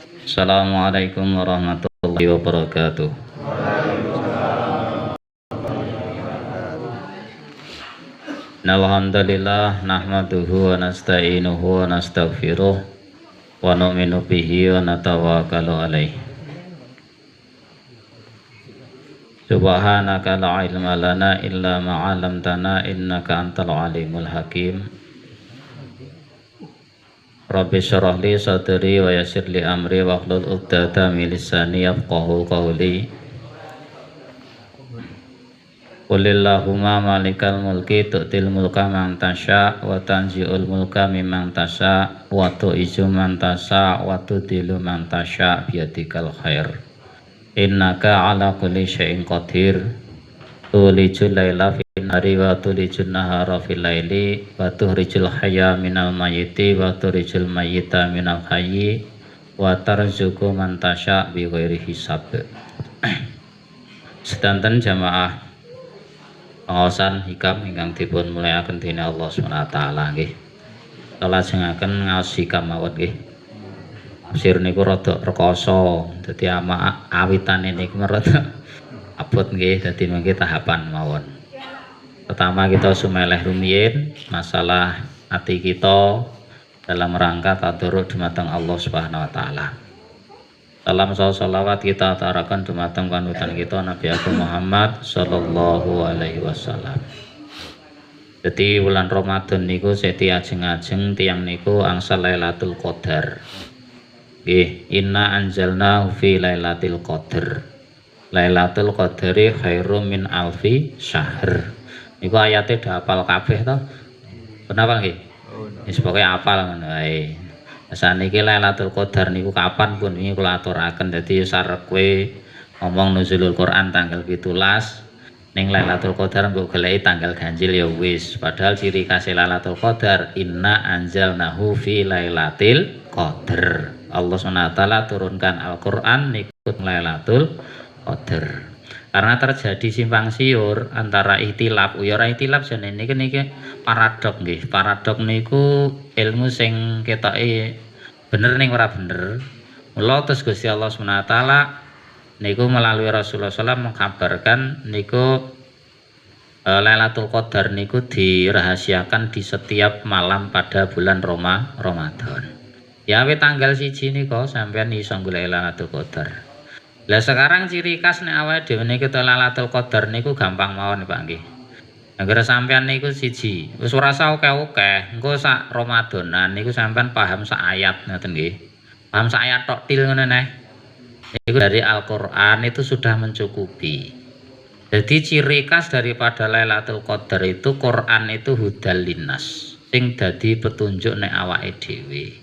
Assalamualaikum warahmatullahi wabarakatuh. Alhamdulillah nahmaduhu wa nasta'inuhu wa nastaghfiruh wa nu'minu bihi wa natawakkalu alaih. Subhanaka la ilma lana illa ma 'allamtana innaka antal alimul hakim. Rabbi syrah li sadri wa yassir li amri wa hlul 'uqdatam min lisani yafqahu qawli. Qulillahumma malikal mulki tu'til mulka man tasya wa tanzi'ul mulka mimman tasya wa tu'izzu man tasya wa tudhillu man tasya biyadikal khair innaka ala kulli syai'in qadir tulijul laila fil nahari wa tulijul nahara fil laili wa tukhrijul hayya minal mayyiti wa tukhrijul mayyita minal hayyi wa tarzuqu man tasya bi ghairi hisab. Sedanten jamaah pengawasan hikam ingkang dipun mulyakaken dening Allah Subhanahu wa taala nggih. Kalajengaken ngaos hikam mawon nggih. Tafsir niku rada rekoso, dadi awitane niku rada abot nggih, dadi mangke tahapan mawon. Pertama kita sumeleh rumiyin masalah ati kita dalam rangka tadarruk dumateng Allah Subhanahu wa taala. Salam salawat kita atarakan dumateng panutan kita Nabi Agung Muhammad sallallahu alaihi wasallam. Jadi bulan Ramadan niku seti ajeng-ajeng tiyang niku angsal Lailatul Qadar. Nggih, inna anzalnahu fi Lailatul Qadar. Lailatul Qadari khairum min alfi syahr. Niku ayate dihafal kabeh to. Kenapa nggih? Wis pokoke hafal ngono ae. Saniki Lailatul Qadar niku kapan pun ini kula aturaken, dadi sarep kowe ngomong nuzulul Quran tanggal 17 ning Lailatul Qadar mbok goleki tanggal ganjil ya wis. Padahal ciri khas Lailatul Qadar inna anzalnahu fi Lailatul Qadar. Allah SWT turunkan Al-Qur'an niku Lailatul Qadar. Karena terjadi simpang siur antara ihtilaf, ya ora ihtilaf jane niki paradok nggih. Paradok niku ilmu sing ketoke bener ning ora bener. Mula terus Gusti Allah Subhanahu wa taala niku melalui Rasulullah SAW mengkabarkan niku Lailatul Qadar niku dirahasiakan di setiap malam pada bulan Ramadan. Ya wis tanggal 1 nika sampeyan iso golek Lailatul Qadar. Lah sekarang ciri khas nek awake dhewe niku Lailatul Qadar niku gampang mawon Pak nggih. Anggere sampean niku siji, wis ora usah akeh-akeh, engko sak Ramadanan niku sampean paham sak ayat ngoten nggih. Paham sak ayat tok til ngono neh. Niku dari Al-Qur'an itu sudah mencukupi. Jadi ciri khas daripada Lailatul Qadar itu Quran itu hudal linnas, sing dadi petunjuk nek awake dhewe.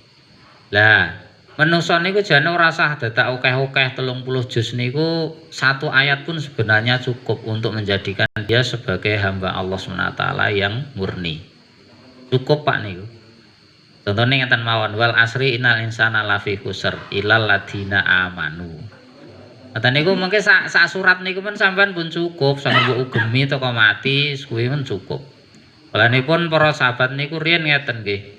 Lah menungso niku jane ora usah dadak akeh-akeh 30 juz niku satu ayat pun sebenarnya cukup untuk menjadikan dia sebagai hamba Allah SWT yang murni. Cukup Pak niku. Contohnya ngeten mawon wal asri innal insana lafi khusr illal ladina amanu. Ngoten niku mengke sak surat niku pun sampean pun cukup sampe mbok ugemi teko mati kuwi pun cukup. Kalanipun para sahabat niku riyen ngeten nggih.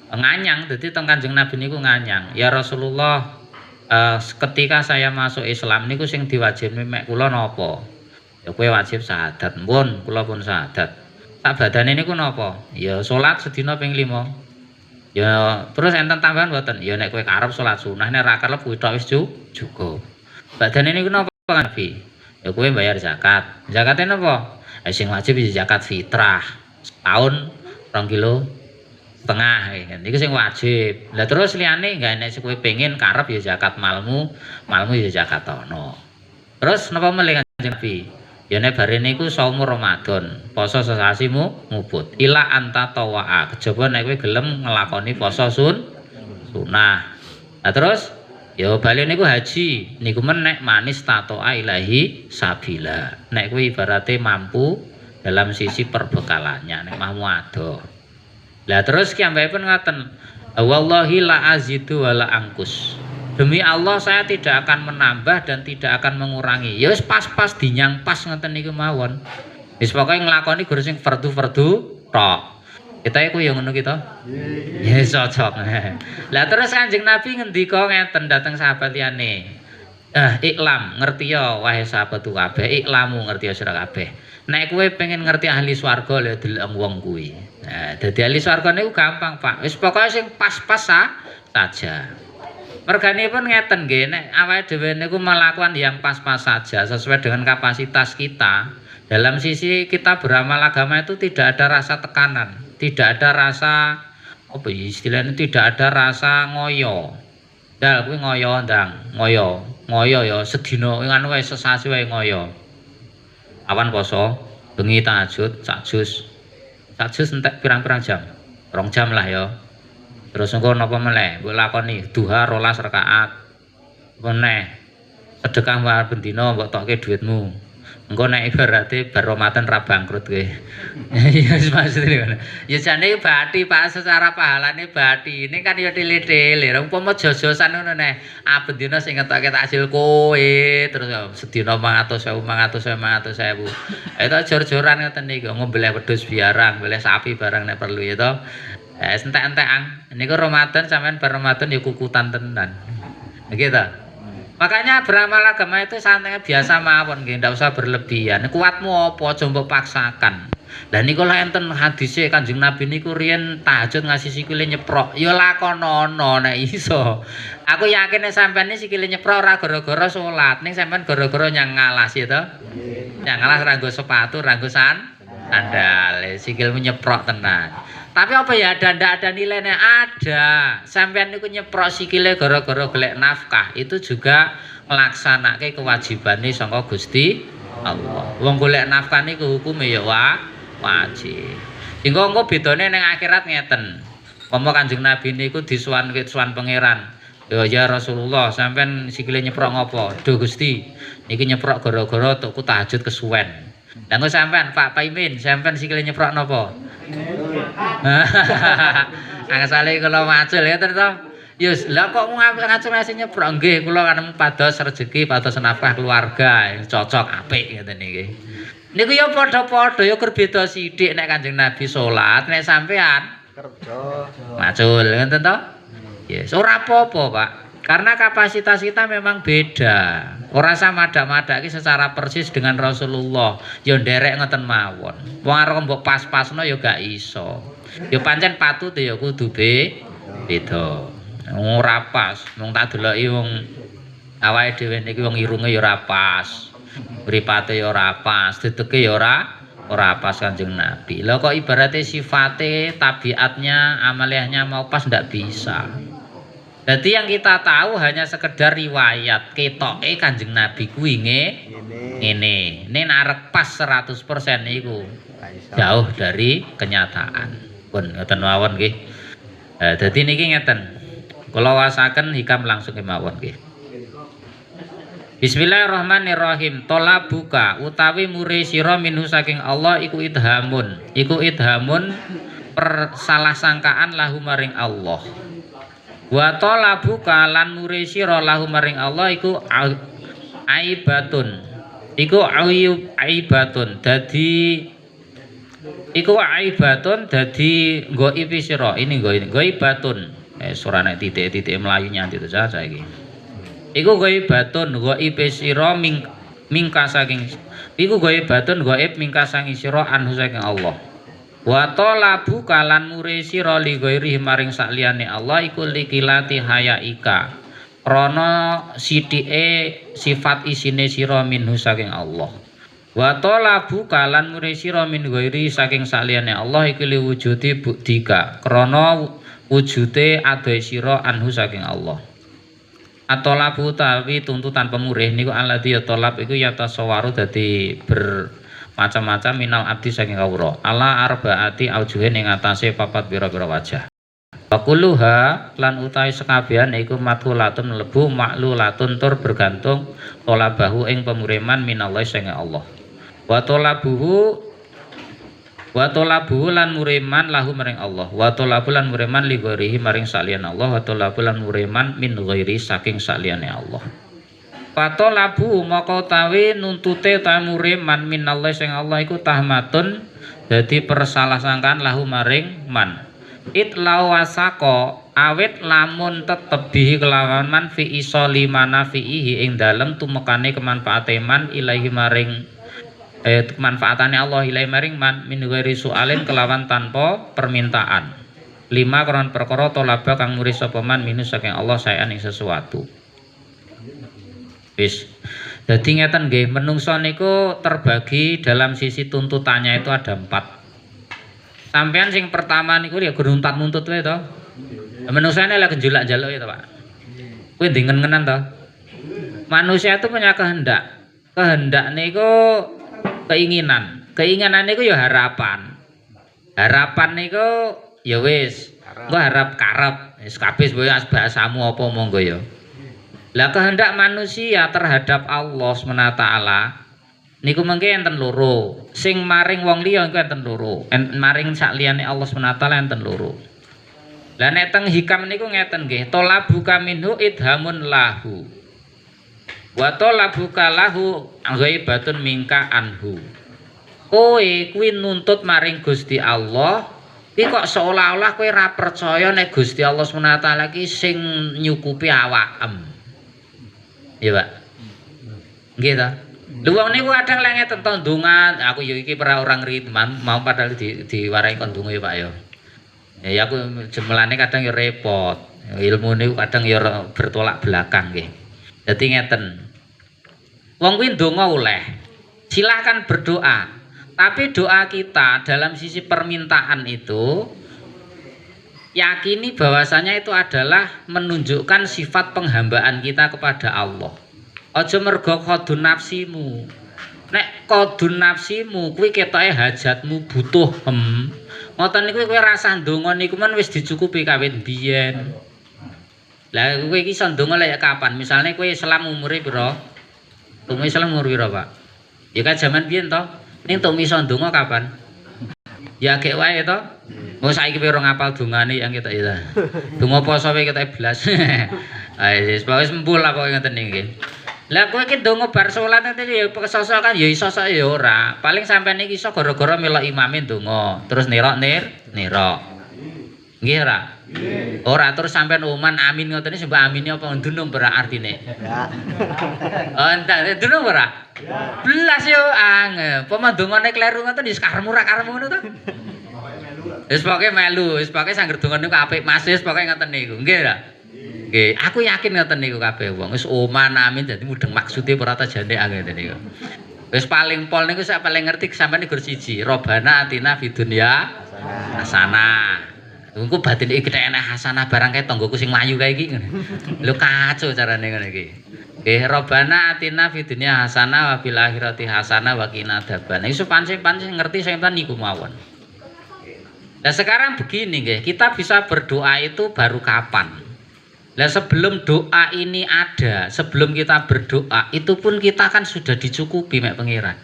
Nganyang, jadi teng Kanjeng Nabi niku nganyang, ya Rasulullah, ketika saya masuk Islam niku sing diwajibne mek kula napa? Ya kowe wajib syahadat. Mpun, kula pun syahadat. Sak badane niku napa? Ya salat sedina ping 5. Ya terus enten tambahan mboten? Ya nek kowe karep salat sunah nek ra karep kuwi tok wis cukup. Badane niku napa Nabi? Ya kowe bayar zakat. Zakate napa? Sing wajib zakat fitrah. Setahun 2 kilo setengah niku sing wajib. Lah terus liyane enggak nek kowe pengin karep ya zakat malmu ya zakat ana. Terus napa meneh Kanjeng Nabi? Ya nek bare niku saum Ramadan, poso sesasi mubut. Ila anta tawa'a, kejaba nek kowe gelem nglakoni poso sunah. Lah terus ya bali niku haji, niku men nek manis tatoa ilahi sabila. Nek kowe ibarate mampu dalam sisi perbekalannya nek mahmu ado. Lah terus ki ambekipun ngaten. Wallahi la azidu wala angkus. Demi Allah saya tidak akan menambah dan tidak akan mengurangi. Ya wis pas-pas dinyang pas ngoten niku mawon. Wis pokoke nglakoni gur sing fardu-fardu tok. Kita iku ya ngono kita. Ya cocok. Lah terus Kanjeng Nabi ngendika ngeten dhateng sahabat liyane. Iklam ngerti ya wahai sahabatku kabeh, iklamu ngerti ya sira kabeh. Nek kowe pengen ngerti ahli swarga lha delok wong kuwi. Nah, dadi ahli swarga niku gampang, Pak. Wis pokoke sing pas-pas saja. Merganipun ngeten nggih, nek awake dhewe niku melakukan yang pas-pas saja sesuai dengan kapasitas kita. Dalam sisi kita beramal agama itu tidak ada rasa tekanan, tidak ada rasa apa istilahnya, tidak ada rasa ngoyo. Dal kuwi ngoyo ndang, ngoyo. Ngoyo ya sedina ngono wae sesasi wae ngoyo. Awan poso, bengi tahajud sak jus. Sak jus entek pirang-pirang jam. 2 jam lah ya. Terus engko napa meneh? Mbok lakoni duha 12 rakaat. Meneh sedekah war bendina mbok tokke dhuwitmu. Engko nek ibarate bar Ramadan ra bangkrut kowe. Ya wis maksud ngono. Ya jane bathi Pak secara pahalane bathi. Ini kan ya tile-tile. Umpama jojosan ngono neh. Bendina sing ngetokke takjil kowe terus sedina 500.000 500.000. Itu jor-joran ngoten niku ngombeleh wedhus biarang, mbeleh sapi barang nek perlu ya to. Entek-entekan. Niku Ramadan sampean bar Ramadan ya kukutan tenan. Begitu. Makanya beramal agama itu santai biasa mawon nggih, ndak usah berlebihan. Kuatmu apa aja mbok paksakan. Lah niku lha enten hadise Kanjeng Nabi niku riyen tahajud ngasih sikile nyeprok. Ya lakonono nek iso. Aku yakin nek sampean iki sikile nyeprok ora gara-gara salat, ning sampean gara-gara nyang ngalas ya to. Nyang ngalas ra nggo sepatu, ra nggo sandal, sikilmu nyeprok tenan. Tapi apa ya ada nilainya ada. Sampean niku nyeprok sikile gara-gara golek nafkah itu juga nglaksanake kewajibane saka Gusti Allah. Wong golek nafkah niku hukume ya wajib. Sehingga engko bedane ning akhirat ngeten. Pomo Kanjeng Nabi niku disuwan pangeran. Ya Rasulullah, sampean sikile nyeprok ngopo? Duh Gusti, niki nyeprok gara-gara tukku tahajud kesuwen. Lah engko sampean Pak Paimin, sampean sikile nyeprok napa? Angsale kula macul ya to. Yus, lah kok ngacul ngasih nyeprok nggih kula kan pados rezeki, pados nafkah keluarga, cocok apik ngeten niki. Niku ya padha-padha ya berbeda sithik nek Kanjeng Nabi salat, nek sampean kerja macul ngoten to. Yes, ora apa-apa, Pak. Karena kapasitas kita memang beda. Ora sama madak-madaki secara persis dengan Rasulullah. Ya nderek ngoten mawon. Wong arep mbok pas-pasno ya gak iso. Ya pancen patut ya kudu beda. Ora pas. Wong tak deloki wong awake dhewe niki wong irunge ya ora pas. Mripate ya ora pas, dedeke ya ora pas Kanjeng Nabi. Lah kok ibaratnya sifate, tabiatnya, amaliyahnya mau pas ndak bisa. Jadi yang kita tahu hanya sekedar riwayat ketoke Kanjeng Nabi kuwi ngene. Nek arep pas 100% niku jauh dari kenyataan. Pun ngoten mawon nggih. Dadi niki ngeten. Kula wasaken hikam langsung kemawon nggih. Bismillahirrahmanirrahim. Tolabuka utawi muri sira minhu saking Allah iku idhamun. Iku idhamun persalah sangkaan lahu maring Allah. Wa talabuka lan muri sira lahu maring Allah iku aibatun. Iku aibatun dadi iku aibatun dadi ghaibi sira. Ini ghaibatun. Ora nek titik-titik mlayu nyanti to saiki. Iku ghaibatun ghaibi sira mingka saking iku ghaibatun ghaib mingka saking sira anhu saking Allah. Wa talabu kalan muri sira li ghairi maring sakliyane Allah iku likilati hayaika. Krana sithike sifat isine sira minhu saking Allah. Wa talabu kalan muri sira min ghairi saking sakliyane Allah iku liwujudi bukdika. Krana wujude adoh sira anhu saking Allah. Atolabu tawi tuntutan pemurih niku alladzi talab iku ya tasawaru dadi macam-macam minal abdi saking kawula ala arbaati aujuhin ing atase papat pira-pira wajah. Wakuluha lan utawi sekabian iku madhulatun lebu maklulatun tur bergantung tolabahu ing pemuriman minallah saking Allah. Wa tolabuhu lan muriman lahu maring Allah. Wa tolabu lan muriman li ghairihi maring salian Allah. Wa tolabu lan muriman min ghairi saking saliyane Allah. Fatolabu maka utawi nuntute ta muriman minallahi sing Allah iku tahmatun Dadi persalah sangkan lahu maring man. Itlau wasako awit lamun tetep bihi kelawan man fi isoli manafihi ing dalem tumekane kemanfaate man ilahi maring kemanfaatane Allah ilahi maring man min ghairi sualin kelawan tanpa permintaan. 5 kron perkara tolaba kang muri sapa man minus saking Allah saean ing sesuatu. Wis. Dadi ngeten nggih, menungso niku terbagi dalam sisi tuntutannya itu ada 4. Sampean sing pertama niku ya kudu nuntut wae to. Manusane lek njulak-njaluk ya to, Pak. Kuwi ndingen-ngenan to. Manusia itu punya kehendak. Kehendak niku keinginan. Keinginan niku ya harapan. Harapan niku ya wis, engko harap karep. Wis kabeh bahasamu apa monggo ya. Lah kehendak manusia terhadap Allah SWT niku mengke enten loro. Sing maring wong liya iku enten loro. Maring sak liyane Allah SWT enten loro. Lah nek teng hikam niku ngeten nggih, talabuka minhu idhamun lahu. Wa talabuka lahu ghaibatun minka anhu. Kowe kuwi nuntut maring Gusti Allah, iki kok seolah-olah kowe ora percaya nek Gusti Allah SWT iki sing nyukupi awakem. Iya, Pak. Nggih ta? Lha wong niku kadang lek ngeten to ndonga, aku ya iki ora orang ritman, mau padahal diwarai kon ndonga ya, Pak ya. Ya aku jemlane kadang ya repot. Ilmu niku kadang ya bertolak belakang nggih. Dadi ngeten. Wong kuwi ndonga oleh. Silakan berdoa. Tapi doa kita dalam sisi permintaan itu yakini bahwasanya itu adalah menunjukkan sifat penghambaan kita kepada Allah. Aja mergo kodun nafsimu. Nek kodun nafsimu kuwi ketoke hajatmu butuh ngoten niku kowe rasah ndonga niku men wis dicukupi kawit biyen. Lah kowe iki iso ndonga lek kapan? Misalnya kowe Islam umure pira? Umur Islam umur pira, Pak? Ya kan zaman biyen to. Ning tok iso ndonga kapan? Ya gek wae to. Wong saiki piro ngapal dongane yang kita ya. Donga poso wae kita blas. Ah wis wis empul lah pokoke ngoten niki. Lah kowe iki ndonga bar salat nanti ya kesosok kan ya iso sak ya ora. Paling sampean iki iso gara-gara melok imame ndonga, terus nirok. Nggih ora? Nggih. Ora terus sampean oman amin ngoten iki mbak amine apa ndunung ora artine? Ya. Oh entek ndunung ora? Ya. Blas yo angel. Pemandongane kleru ngoten wis karemu ra karemu ngono to. Wis pokoke melu, wis pokoke sangger donga niku apik Mas, wis pokoke ngoten niku. Nggih ora? Nggih, aku yakin ngoten niku kabeh wong. Wis oman amin dadi mudeng maksude ora ta jane ngoten niku. Wis paling pol niku sak paling ngerti sampeyan niku siji, Robbana atina fid dunya hasanah. Engko batin iki nek enek hasanah barang kae tanggoku sing mlayu kae iki. Lho kacau carane ngono iki. Nggih, Robbana atina fid dunya hasanah wa fil akhirati hasanah wa qina adzaban. Iku pancen ngerti sing niku mawon. Nah sekarang begini nggih, kita bisa berdoa itu baru kapan? Nah sebelum doa ini ada, sebelum kita berdoa itu pun kita kan sudah dicukupi mek pangeran.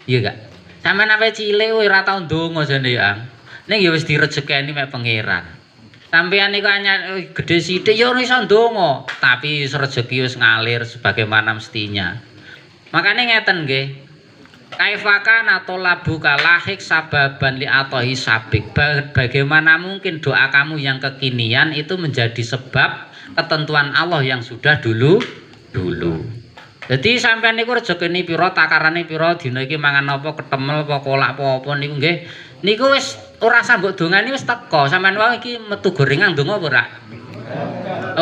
Iya gak? Sampeyan sampe cilik ora tau ndonga jane ya. Ning ya wis direjekeni mek pangeran. Sampeyan niku anyar gedhe sithik ya ora iso ndonga, tapi rezeki wis ngalir sebagaimana mestinya. Makanya ngeten nggih. Kaifaka atau labu kalahik sababan li atohi sabik. Bagaimana mungkin doa kamu yang kekinian itu menjadi sebab ketentuan Allah yang sudah dulu. Jadi sampean niku rezekine pira, takarane pira, dina iki mangan apa, ketemel apa, kolak apa niku nggih. Niku wis ora sambok dongane wis teko. Sampean wae iki metu gorengan ndonga apa ora?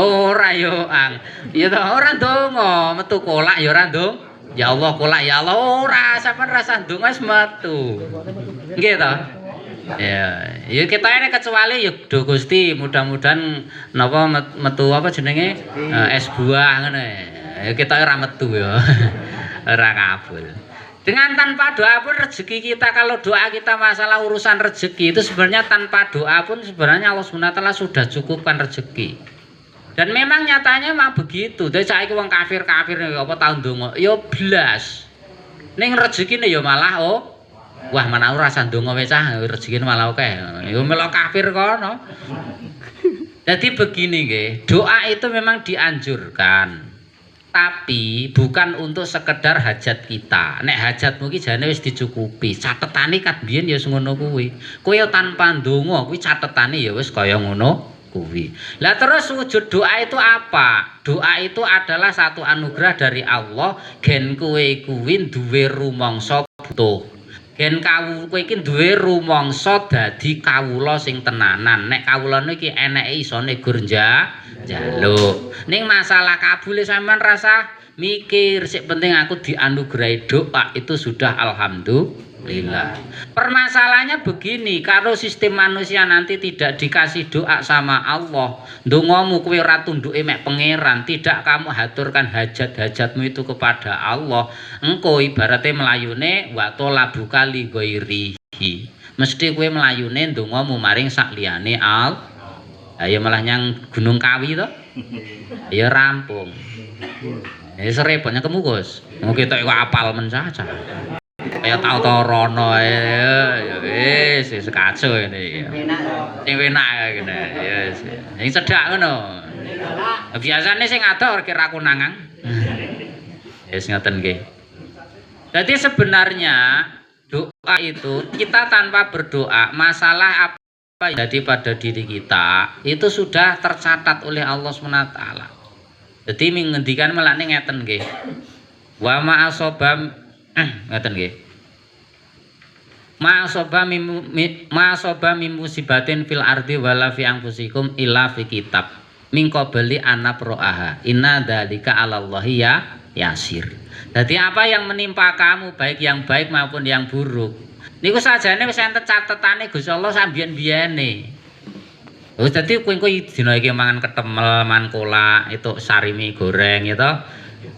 Ora yo, Ang. Ya to ora ndonga, metu kolak ya ora ndonga. Ya Allah kolak ya Allah ora sampean rasa ndonga wis metu. Nggih to? Ya kita ini kecuali ya do Gusti mudah-mudahan napa metu apa jenenge es buah ngono. Ya kita ora metu ya. Ora kabul. Dengan tanpa doa pun rezeki kita, kalau doa kita masalah urusan rezeki itu sebenarnya tanpa doa pun sebenarnya Allah SWT sudah cukupkan rezeki. Dan memang nyatanya memang begitu. Dadi saiki wong kafir-kafir apa tau ndonga, ya blas. Ning rezekine ya malah wah mana ora rasa ndonga wis rezekine malah akeh. Ya melok kafir kono. Jadi begini nggih, doa itu memang dianjurkan. Tapi bukan untuk sekedar hajat kita. Nek hajatmu ki jane wis dicukupi. Catetane kat biyen ya ngono kuwi. Kowe tanpa ndonga kuwi catetane ya wis kaya ngono kuwi. Lah terus wujud doa itu apa? Doa itu adalah satu anugerah dari Allah gen kowe kuwi duwe rumangsa butuh. Gen kowe iki duwe rumangsa dadi kawula sing tenanan. Nek kawulane iki eneke isone gur jaluk. Ning masalah kabule sampean rasa mikir, sik penting aku dianugerahi doa itu sudah alhamdulillah. Permasalahannya begini, kalau sistem manusia nanti tidak dikasih doa sama Allah, ndongamu kowe ora tunduke mek pangeran, tidak kamu haturkan hajat-hajatmu itu kepada Allah, engko ibaratnya melayune wa talabuka li ghairihi. Mesti kowe melayune ndongamu maring sak liyane Allah. Ayo malah nyang Gunung Kawi to. Ya rampung. Wis repotnya kemukus. Mau kita kok apal men saja. Kaya tau to rono ya wis kacau ini. Sing enak ngene. Ya wis. Sing cedhak ngono. Biasane sing adoh kira konangan. Wis ngoten nggih. Jadi sebenarnya doa itu kita tanpa berdoa masalah apa jadi pada diri kita itu sudah tercatat oleh Allah SWT. Jadi menghentikan melakni ngeten nggih. Wa ma'asobam ngeten nggih. Ma'asobam mim musibatin fil ardi wala fi anfusikum illa fi kitab min qabli anaproaha. Inna dzalika 'alallahi yasir. Jadi apa yang menimpa kamu baik yang baik maupun yang buruk niku sajane wis enten catetane Gusti Allah sambiyen-biyene. Wis dadi kowe dina iki mangan ketemel, mangan kolak, itu sarimi goreng gitu.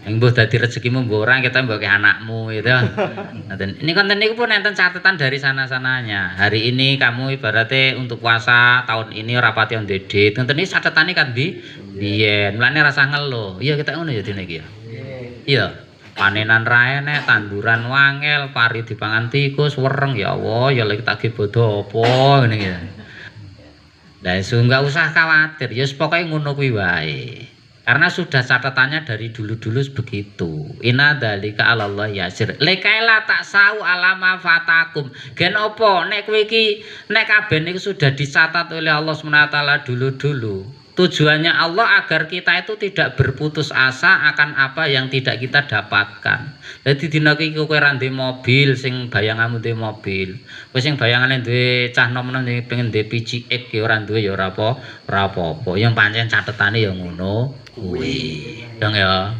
Mbuh dadi rezekimu mbok ora kita mbok anakmu gitu. Ngoten. Ini konten niku pun enten catatan dari sana-sananya. Hari ini kamu ibaratnya untuk puasa, tahun ini ora pati ndedit. Ngoten iki catetane kan biyen. Mulane rasa ngeluh. Iya kita ngono ya dina iki ya. Iya. Panenan ra enek, tanduran wangel, pari dipangan tikus, wereng ya Allah, ya lek tak bodo apa ngene iki. Lah enggak usah khawatir, ya pokoke ngono kuwi wae. Karena sudah catatannya dari dulu-dulu begitu. Inna dzalika 'alallahi yasir. Lekaila tak sau alama fatakum. Gen opo nek kowe iki nek kabeh niku sudah dicatat oleh Allah SWT dulu-dulu. Tujuannya Allah agar kita itu tidak berputus asa akan apa yang tidak kita dapatkan. Jadi dina iki kowe ra ndek mobil sing bayanganmu ndek mobil. Kowe sing bayangane duwe cah nom-nom pengen ndek PCX ya ora duwe ya ora apa-apa. Yang pancen catetane ya ngono kuwi. Dong ya.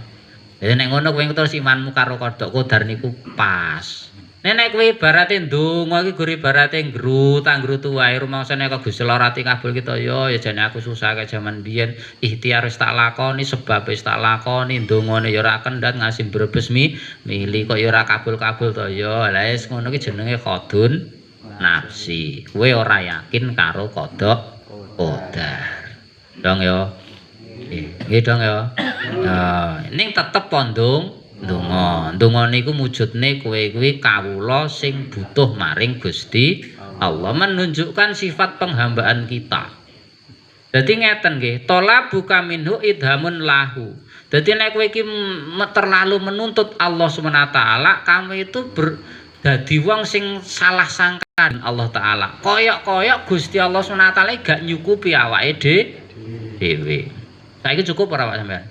Jadi nek ngono kowe terus imanmu karo kodhok kodar niku pas. Nek kowe ibarate ndonga iki gur ibarate ngrut wae rumangsane kok Gusti Allah ati kabul kita ya jane aku susah kayak jaman biyen ikhtiar wis tak lakoni sebab wis tak lakoni ndongane ya ora kendhat ngasih brebes mili kok ya ora kabul-kabul to ya lha wis ngono ki jenenge qadun nafsi kowe ora yakin karo kodok kodar dong ya nggih dong ya ning tetep pondong ndonga niku wujudne kowe kuwi kawula sing butuh maring Gusti Allah menunjukkan sifat penghambaan kita. Jadi ngeten nggih, talabu minhu idhamun lahu. Jadi nek kowe iki terlalu menuntut Allah SWT, kamu itu dadi wong sing salah sangka Allah taala. Koyok-koyok Gusti Allah SWT gak nyukupi awake dhewe. Saiki cukup ora Pak sampean?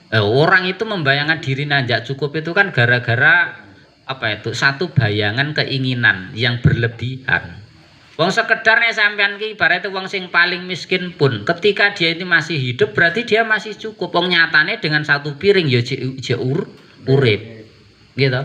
Orang itu membayangkan diri nanjak cukup itu kan gara-gara apa itu satu bayangan keinginan yang berlebihan. Wong sekedar nek sampean ki ibaratnya wong sing paling miskin pun ketika dia ini masih hidup berarti dia masih cukup. Wong nyatane dengan satu piring ya urip. Gitu.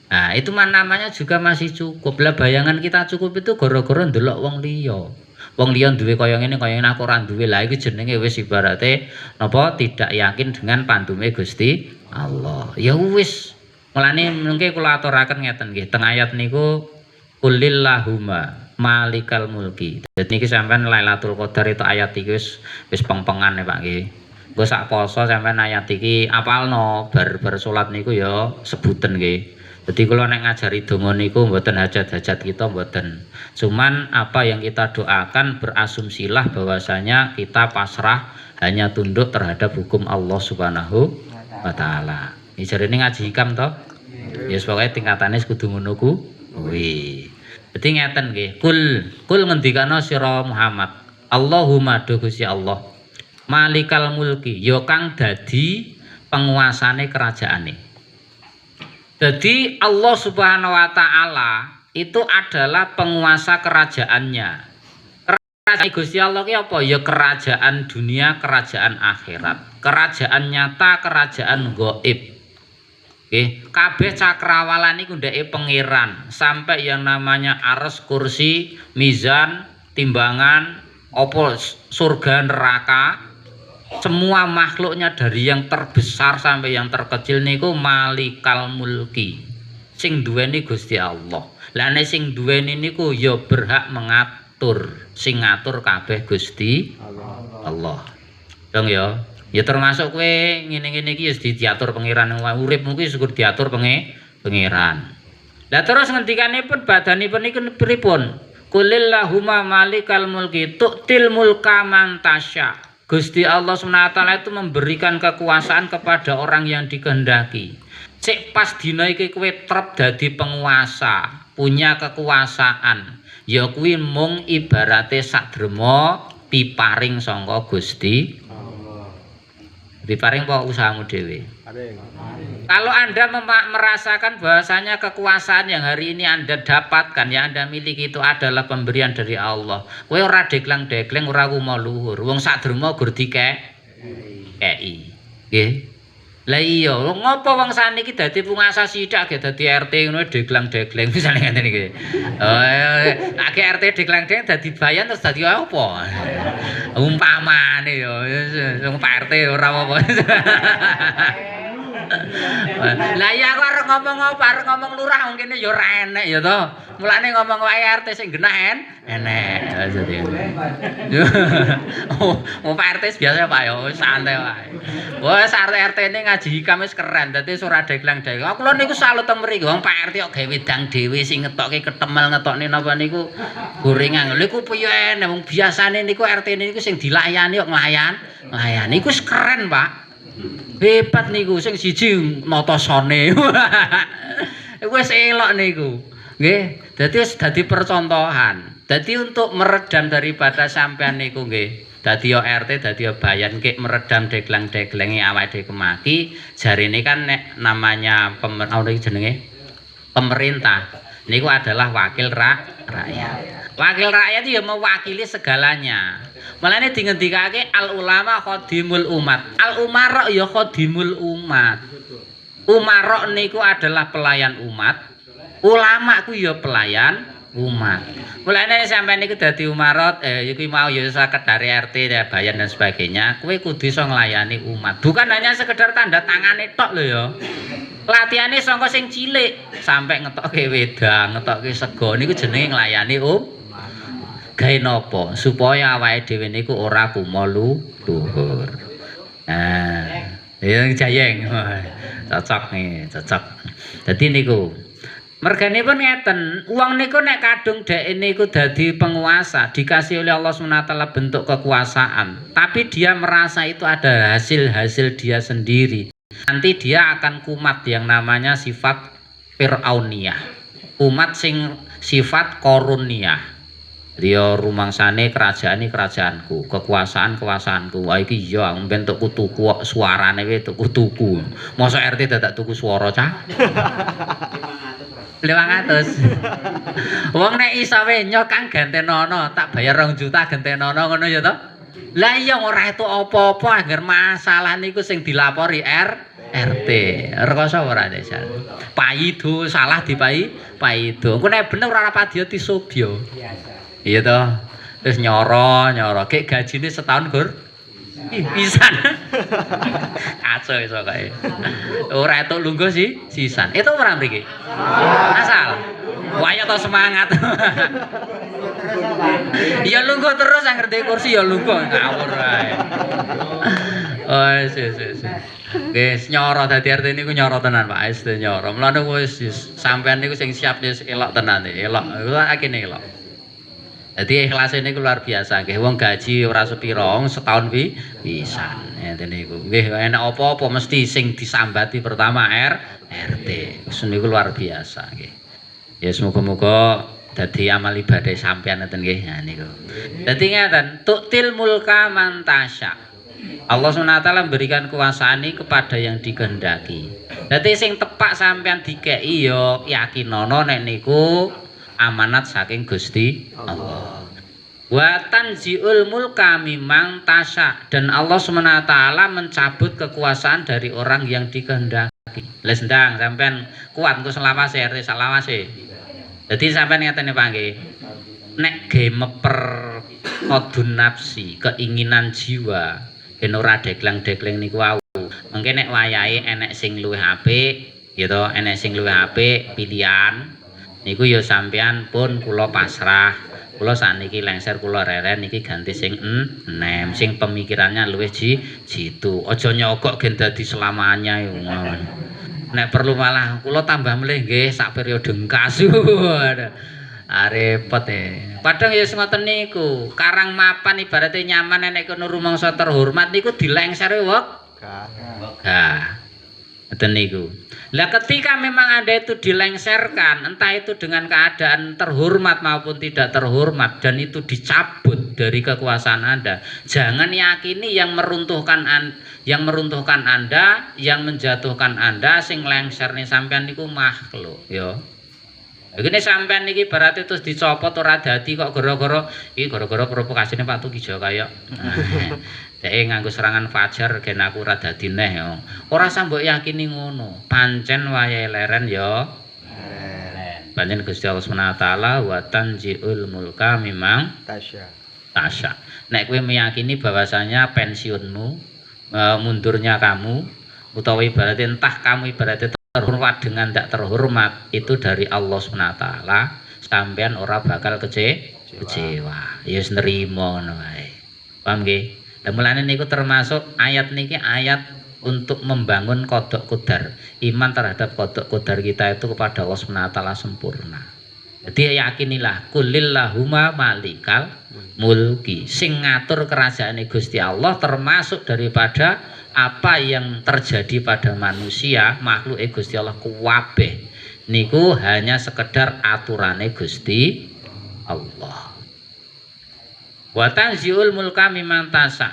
Nah, itu namanya juga masih cukup. Lah bayangan kita cukup itu gara-gara ndelok wong liya. Wong liya duwe kaya ngene aku ora duwe. Lah iki jenenge wis ibarate napa tidak yakin dengan pandume Gusti Allah. Ya wis. Mulane mengke kula aturaken ngeten nggih. Teng ayat niku Qulillahumma malikal mulki. Dadi niki sampean Lailatul Qadar itu ayat iki wis peng-pengan ya Pak nggih. Engko sak poso sampean ayat iki apalno bar salat niku ya sebuten nggih. Jadi kalau nek ngajari donga niku mboten hajat-hajat kita mboten. Cuman apa yang kita doakan berasumsilah bahwasanya kita pasrah hanya tunduk terhadap hukum Allah Subhanahu wa taala. Iki jarene ngaji hikam to. Ya pokoke tingkatane kudu ngono kuwi. Dadi ngeten nggih. Kul ngendikana sira Muhammad. Allahumma do Gusti Allah. Malikal mulki ya kang dadi penguasane kerajaane. Jadi Allah Subhanahu wa taala itu adalah penguasa kerajaannya. Kerajaan Gusti Allah ki apa? Ya kerajaan dunia, kerajaan akhirat. Kerajaan nyata, kerajaan gaib. Nggih, kabeh cakrawalan niku ndeke pangeran, sampai yang namanya arsy, kursi, mizan, timbangan, apa surga neraka, semua makhluknya dari yang terbesar sampai yang terkecil niku malikal mulki. Sing duweni Gusti Allah. Lah nek sing duweni niku ya berhak mengatur, sing ngatur kabeh Gusti Allah. Dong ya. Ya termasuk kowe ngene-ngene iki ya diatur pangeran uripmu ki syukur diatur pangeran. Lah terus ngendikanipun badanipun niku pripun? Qulillahumma malikal mulki tu'til mulka man tasya. Gusti Allah SWT itu memberikan kekuasaan kepada orang yang dikehendaki. Cek pas dina iki kowe trep dadi penguasa, punya kekuasaan. Ya kuwi mung ibarate sadrema piparing sangka Gusti diparing apa usahamu dhewe. Kalau Anda merasakan bahwasanya kekuasaan yang hari ini Anda dapatkan, yang Anda miliki itu adalah pemberian dari Allah. Kowe ora deglang-degleng, ora kumo luhur. Wong sadrema gur dikeki. Nggih. Lah iya, ngopo wong saniki dadi penguasa sithik ge dadi RT ngono deglang-degleng misale ngene iki. Nek RT deglang-degleng dadi bayan terus dadi apa? Umpamane ya wong Pak RT ora apa-apa. Lah iya kok arep ngomong apa? Arep ngomong lurah wong kene ya ora enek ya to. Mulane ngomong wae RT sing genah enek. Wong Pak RT biasa Pak ya santai wae. Wes RT ini ngaji hikam wis keren. Dadi ora deglang-degleng. Aku lho niku salut teng mriki. Wong Pak RT kok gawe wedang dhewe sing ngetokke ketemel ngetokne napa niku gorengan. Lha iku piye enek wong biasane niku RT niku sing dilayani kok nglayani. Iku wis keren, Pak. Hebat niku sing siji notasane. Wis elok niku. Nggih, dadi wis dadi percontohan. Dadi untuk meredam daripada sampean niku nggih. Dadi yo RT, dadi yo bayan kek meredam deglang-deglenge awake dhewe kemaki. Jarine kan nek namanya pemerintah niku adalah wakil rakyat. Wakil rakyat itu ya mewakili segalanya. Malahnya dingendikake al ulama khodimul umat. Al umara ya khodimul umat. Umara niku adalah pelayan umat. Ulama ku ya pelayan umat. Mulane sampeyan niku dadi umarat iku mau ya sekedar RT ya bayan dan sebagainya. Kowe kudu iso nglayani umat. Bukan hanya sekedar tanda tangane tok lho ya. Latihane saka sing cilik sampai ngetokke wedang, ngetokke sego niku jenenge nglayani gawe napa supaya awake dhewe niku ora kumo luhur. Nah, ya jayeng. Cocok nih, cocok. Dadi niku merganipun ngeten, wong niku nek kadung dhek niku dadi penguasa, dikasih oleh Allah SWT bentuk kekuasaan, tapi dia merasa itu ada hasil-hasil dia sendiri. Nanti dia akan kumat yang namanya sifat Fir'auniyah. Kumat sing sifat koruniyah. Dia rumangsane kerajaan ini kerajaanku, kekuasaan-kekuasaanku. Wah iki iya ben tuku tuku suarane wae tuku tuku. Mosok RT dadak tuku swara cah. 500. Wong nek iso wae nyokang gantenono, tak bayar 2 juta gantenono ngono ya to. Lah iya ora itu apa-apa angger masalah niku sing dilapori RT. Rekoso ora desa. Paido salah paido. Engko nek bener ora padya disobya. Iya toh. Terus nyoro, kek gajine setahun gur. Pisan. Kacau iso kae. Ora etuk lungguh sih, sisan. Itu ora mriki. Asal. Wah ya to semangat. Ya lungguh terus angger ndek kursi ya lungguh ngawur ae. Oh, sih. Guys, nyoro dadi RT niku nyoro tenan Pak. Wis nyoro. Mulane wis sampean niku sing siap wis elok tenan elok. Iku akene elok. Jadi ikhlas ini luar biasa nggih. Wong gaji ora sepira, setahun pisan. Ngeten niku. Nggih enak apa-apa mesti sing disambati pertama RT. Wis niku luar biasa nggih. Ya semoga-moga dadi amal ibadah sampean ngeten nggih. Nah niku. Dadi ngeten, tu'til mulka man tasya. Allah SWT memberikan kekuasaan ini kepada yang dikehendaki. Dadi sing tepak sampean dikeki ya yakinono nek niku amanat saking Gusti Allah. Wa tanziul mulka mimang tasya, dan Allah SWT mencabut kekuasaan dari orang yang dikehendaki. Les ndang sampean kuat engko selawase RT selawase. Dadi sampean ngeten Pak nggih. Nek ge meper kodun nafsi, keinginan jiwa, yen ora deglang-degleng niku wau. Mengke nek wayahe enek sing luwih apik, gitu, enek sing luwih apik pilihan. Niku ya sampean pun kula pasrah. Kula sakniki lengser kula reren niki ganti sing enem, sing pemikirannya luwih jitu. Aja nyogok gen dadi selamanya yo ngono. Nek perlu malah kula tambah melih nggih sak periode engkas. Repot Padahal ya ngoten niku. Karang mapan ibaratnya nyaman nek kono rumangsa terhormat niku dilengser wegah. Ngoten niku. Lah ketika memang Anda itu dilengserkan, entah itu dengan keadaan terhormat maupun tidak terhormat, dan itu dicabut dari kekuasaan Anda, jangan yakini yang meruntuhkan Anda, yang menjatuhkan Anda, sing lengser nih sampean niku makhluk, yo. Begini sampean niki berarti terus dicopot ora dadi kok gara-gara iki gara-gara provokasine Pak Tukijo kaya. Dhek nganggo serangan fajar gen aku ora dadi neh yo. Ora usah mbok yakini ngono. Pancen wayahe leren yo. Pancen Gusti Allah Subhanahu wa taala wa tanjiul mulka mimang tasya. Nek kowe meyakini bahwasanya pensiunmu, mundurnya kamu, utawa ibaratnya entah kamu ibaratnya terhormat dengan tidak terhormat itu dari Allah SWT, sampean ora bakal kecewa. Ya wis nrimo ngono wae. Paham nggih? Lah mulane niku termasuk ayat niki ayat untuk membangun kodok qadar. Iman terhadap kodok qadar kita itu kepada Allah SWT sempurna. Jadi yakinilah kulillahumma malikal mulki. Sing ngatur kerajaane Gusti Allah termasuk daripada apa yang terjadi pada manusia, makhluk Gusti Allah kuwabeh niku hanya sekedar aturane Gusti Allah. Wa tanziul mulka mimman tasya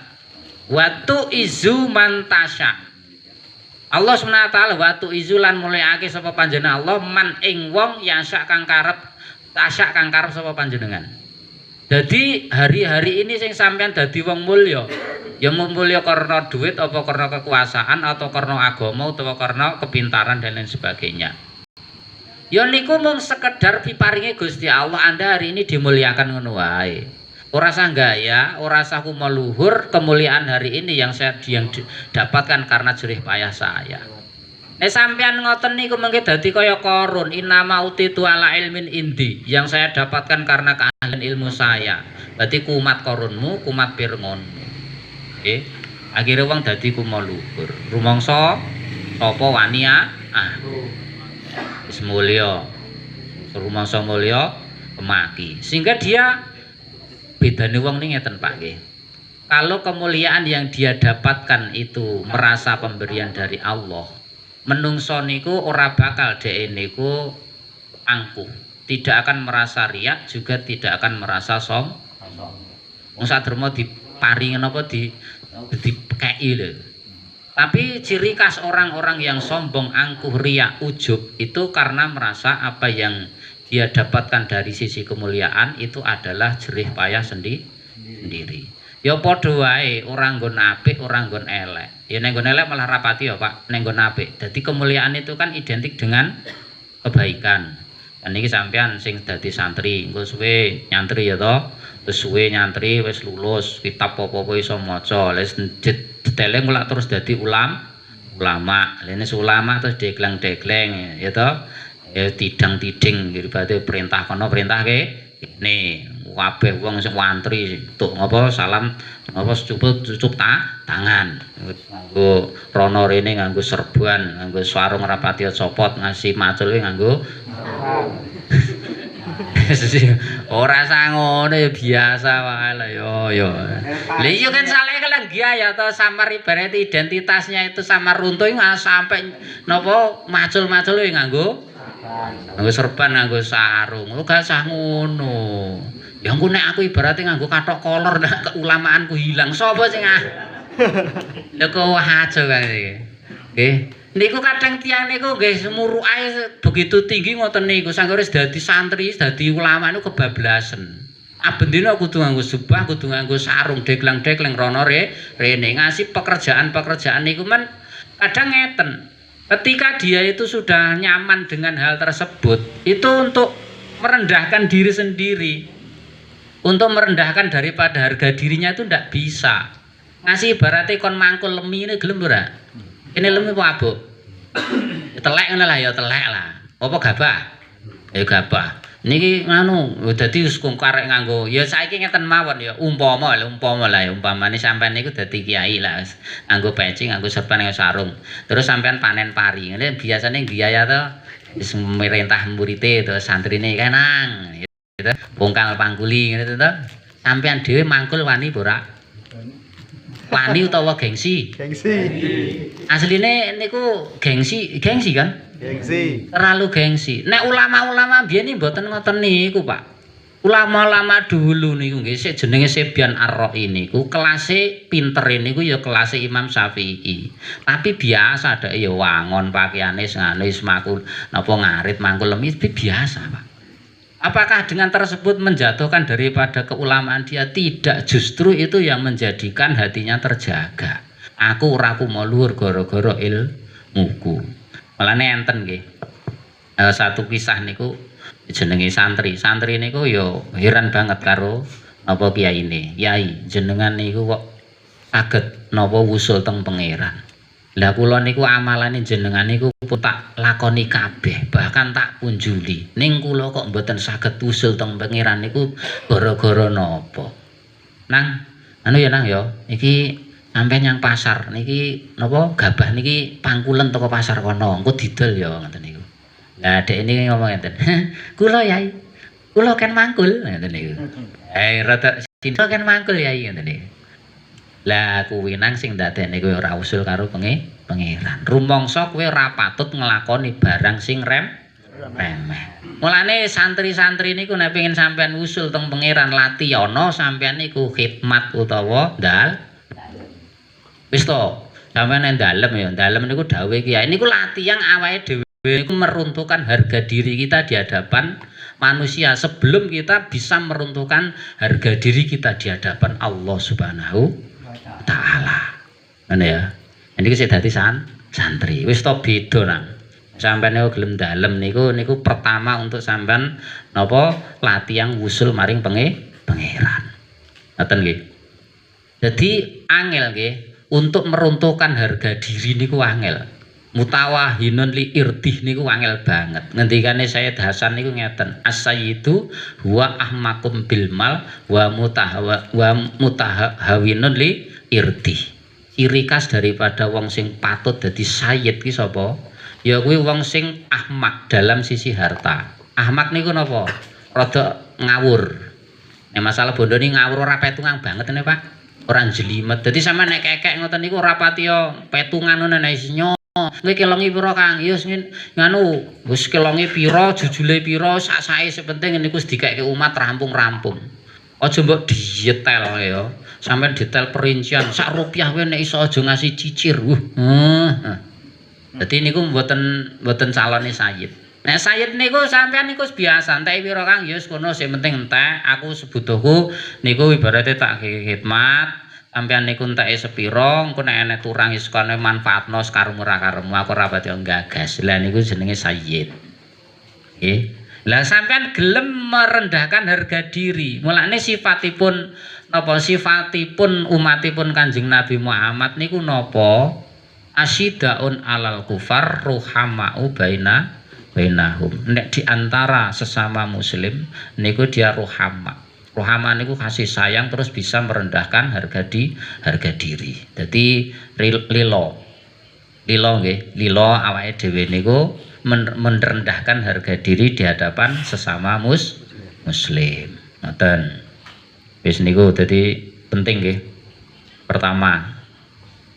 wa tu'izu man tasya. Allah SWT wa tu'izu lan mulyakake sapa panjenengan Allah man ing wong yasya kang karep tasya kang karep sapa panjenengan. Jadi hari-hari ini sing sampean dadi wong mulya, ya mulya karena duit apa karena kekuasaan atau karena agama atau karena kepintaran dan lain sebagainya. Ya niku mung sekedar diparingi Gusti Allah, Anda hari ini dimuliakan ngono wae. Ora usah gaya, ora usah luhur, kemuliaan hari ini yang saya dapatkan karena jerih payah saya. Nek sampean ngoten niku mengke dadi kaya Qarun, innama utitu ala ilmin indi, yang saya dapatkan karena keahlian ilmu saya. Berarti kumat Qarunmu, kumat Fir'aunmu. Nggih. Akhire wong dadi kumaluhur. Rumangsa sapa wani wis mulya. Rumangsa mulya kemaki. Sehingga dia bedane wong ning ngeten Pak nggih. Kalau kemuliaan yang dia dapatkan itu merasa pemberian dari Allah, menungso niku ora bakal dhek niku angkuh, tidak akan merasa riak, juga tidak akan merasa wong sadurma diparingi napa dikeki lho. Tapi ciri khas orang-orang yang sombong, angkuh, riak, ujub itu karena merasa apa yang dia dapatkan dari sisi kemuliaan itu adalah jerih payah sendiri. Ya padha wae, ora nggon apik, ora nggon elek. Ya nek nggon elek malah rapati ya Pak, nek nggon apik. Dadi kemuliaan itu kan identik dengan kebaikan. Dan niki sampean sing dadi santri, engko suwe nyantri ya to. Wis suwe nyantri, wis lulus, kitab apa-apa iso maca. Wis detele mulak terus dadi ulama. Lene ulama terus deglang-degleng ya to. Ya tidang-tiding ibaratnya perintah kono perintah kene. Kabeh wong sing wantri tuk ngapa salam ngapa cucup tangan nganggo rono rene nganggo serban nganggo sarung rapati copot ngasih macul nganggo Ora sangono ya biasa wae lah yo. Lha iya kan salah kan ya to samar ibarat identitasnya itu samar runtuh sampai napa macul-macul nganggo serban nganggo sarung. Lho gak sah ngono. Ya engko nek aku ibaratnya nganggo kathok kolor nek keulamaanku hilang. Sapa sing lha kok aja kan iki. Nggih. Niku kadang tiyang niku nggih semuruke begitu tinggi ngoten niku sanggore dadi santri, dadi ulama niku kebablasan. Abendina kudu nganggo jubah, kudu nganggo sarung, deklang-dekleng rono rene ngasih pekerjaan-pekerjaan niku men kadang ngeten. Ketika dia itu sudah nyaman dengan hal tersebut, itu untuk merendahkan diri sendiri. Untuk merendahkan daripada harga dirinya itu ndak bisa. Ngasih ibaratnya kon mangkul lemi ini gelem ora? Ini lemi apa abuk? Telek ngono lah ya telek lah. Apa gabah? Ya gabah. Niki nganu dadi wis karek nganggo ya saiki ngeten mawon ya umpama lah ya umpamane sampean niku dadi kiai lah nganggo peci nganggo serban nganggo sarung. Terus sampean panen pari. Ngene biasane biaya to wis merintah muridé to santrine kenang gitu. Bongkal pangguli ngene to. Sampean dhewe mangkul wani ora? Wani utawa gengsi? Gengsi. Asline niku gengsi kan? Gengsi. Terlalu gengsi. Nek ulama-ulama biyen iki mboten ngoten niku, Pak. Ulama-ulama dulu niku nggih sik jenenge Sibyan Ar-Ra'i niku kelase pinter niku ya kelase Imam Syafi'i. Tapi biasa ada ya wangon pakaiane ngene wis makul napa ngarit mangkul lemis biasa, Pak. Apakah dengan tersebut menjatuhkan daripada keulamaan dia? Tidak, justru itu yang menjadikan hatinya terjaga. Aku mau luhur gara-gara ilmuku. Malah enten nggih. Satu kisah niku jenenge santri. Santri niku yo heran banget karo napa kiyaine. Yai, jenengan niku kok saged napa wusul teng pangeran. Lah kula niku amalane jenengan niku pun tak lakoni kabeh, bahkan tak punjuli. Ning kula kok mboten saged usul teng pangeran niku gara-gara napa? Nang, anu ya Nang ya, iki sampeyan yang pasar niki napa gabah niki pangkulen teko pasar kono, engko didol ya ngoten niku. Lah dek ini ngomong ngeten. Kula Yai, kula kan mangkul ngoten niku. Rada cinta kan mangkul Yai ngoten niku. Lah kuwi nang sing dadekne kowe ora usul karo pangeran. Rumangsa kowe ora patut nglakoni barang sing remeh. Mulane santri-santri niku nek pengin sampean usul teng pangeran latihana sampean niku khidmat utawa dal. Wis to, sampean nang dalem ya, dalem niku dawuh kiai niku latihan awake dhewe niku meruntuhkan harga diri kita di hadapan manusia sebelum kita bisa meruntuhkan harga diri kita di hadapan Allah Subhanahu Ta'ala. Ngene ya. Ini sing dadi santri. Wis to beda nang. Sampeyan niku gelem dalem niku pertama untuk sampean napa latihan wusul maring pangeran. Ngoten nggih. Jadi angel nggih untuk meruntuhkan harga diri niku angel. Mutawahinun li irdih niku angel banget. Ngendikane Sayyid Hasan niku ngeten, as-sayyidu huwa ahmakum bil mal wa mutahawinun li irdih. Ciri khas daripada wong sing patut dadi sayyid ki sapa? Ya kuwi wong sing ahmak dalam sisi harta. Ahmak niku napa? Rada ngawur. Nek masalah bondo ni ngawur ora petungan banget nek Pak. Ora jelimet. Dadi sampean nek kekek ngoten niku ora pati petungan ngono nek isinyo. Kowe kelongi pira Kang? Ya nganu wis kelongi pira, jujule pira, sak-sake sepenting niku wis dikekke umat rampung-rampung. Aja mbok detail ya. Sampeyan detail perincian sak rupiah kowe nek iso aja ngasih cicir. Dadi niku mboten calone sayyid. Nek sayyid niku sampeyan niku biasa entek pira Kang? Ya wis kono sing penting entek aku sebutuhku niku ibarate tak khidmat. Sampeyan niku enteke sepira, engko nek enek turang iskane manfaatno sekarung ora karemu aku ora pati gagas. Lah niku jenenge sayyid. Nggih. Lah sampeyan gelem merendahkan harga diri. Mulane sifatipun napa sifatipun umatipun Kanjeng Nabi Muhammad niku napa? Asyidaun alal kufar ruhamau bainahum. Nek di antara sesama muslim niku dia ruhama. Ruhama niku kasih sayang terus bisa merendahkan harga diri. Jadi lilo nggih, lilo awake dhewe niku merendahkan harga diri di hadapan sesama Muslim. Ngoten. Wis niku dadi penting nggih. Pertama,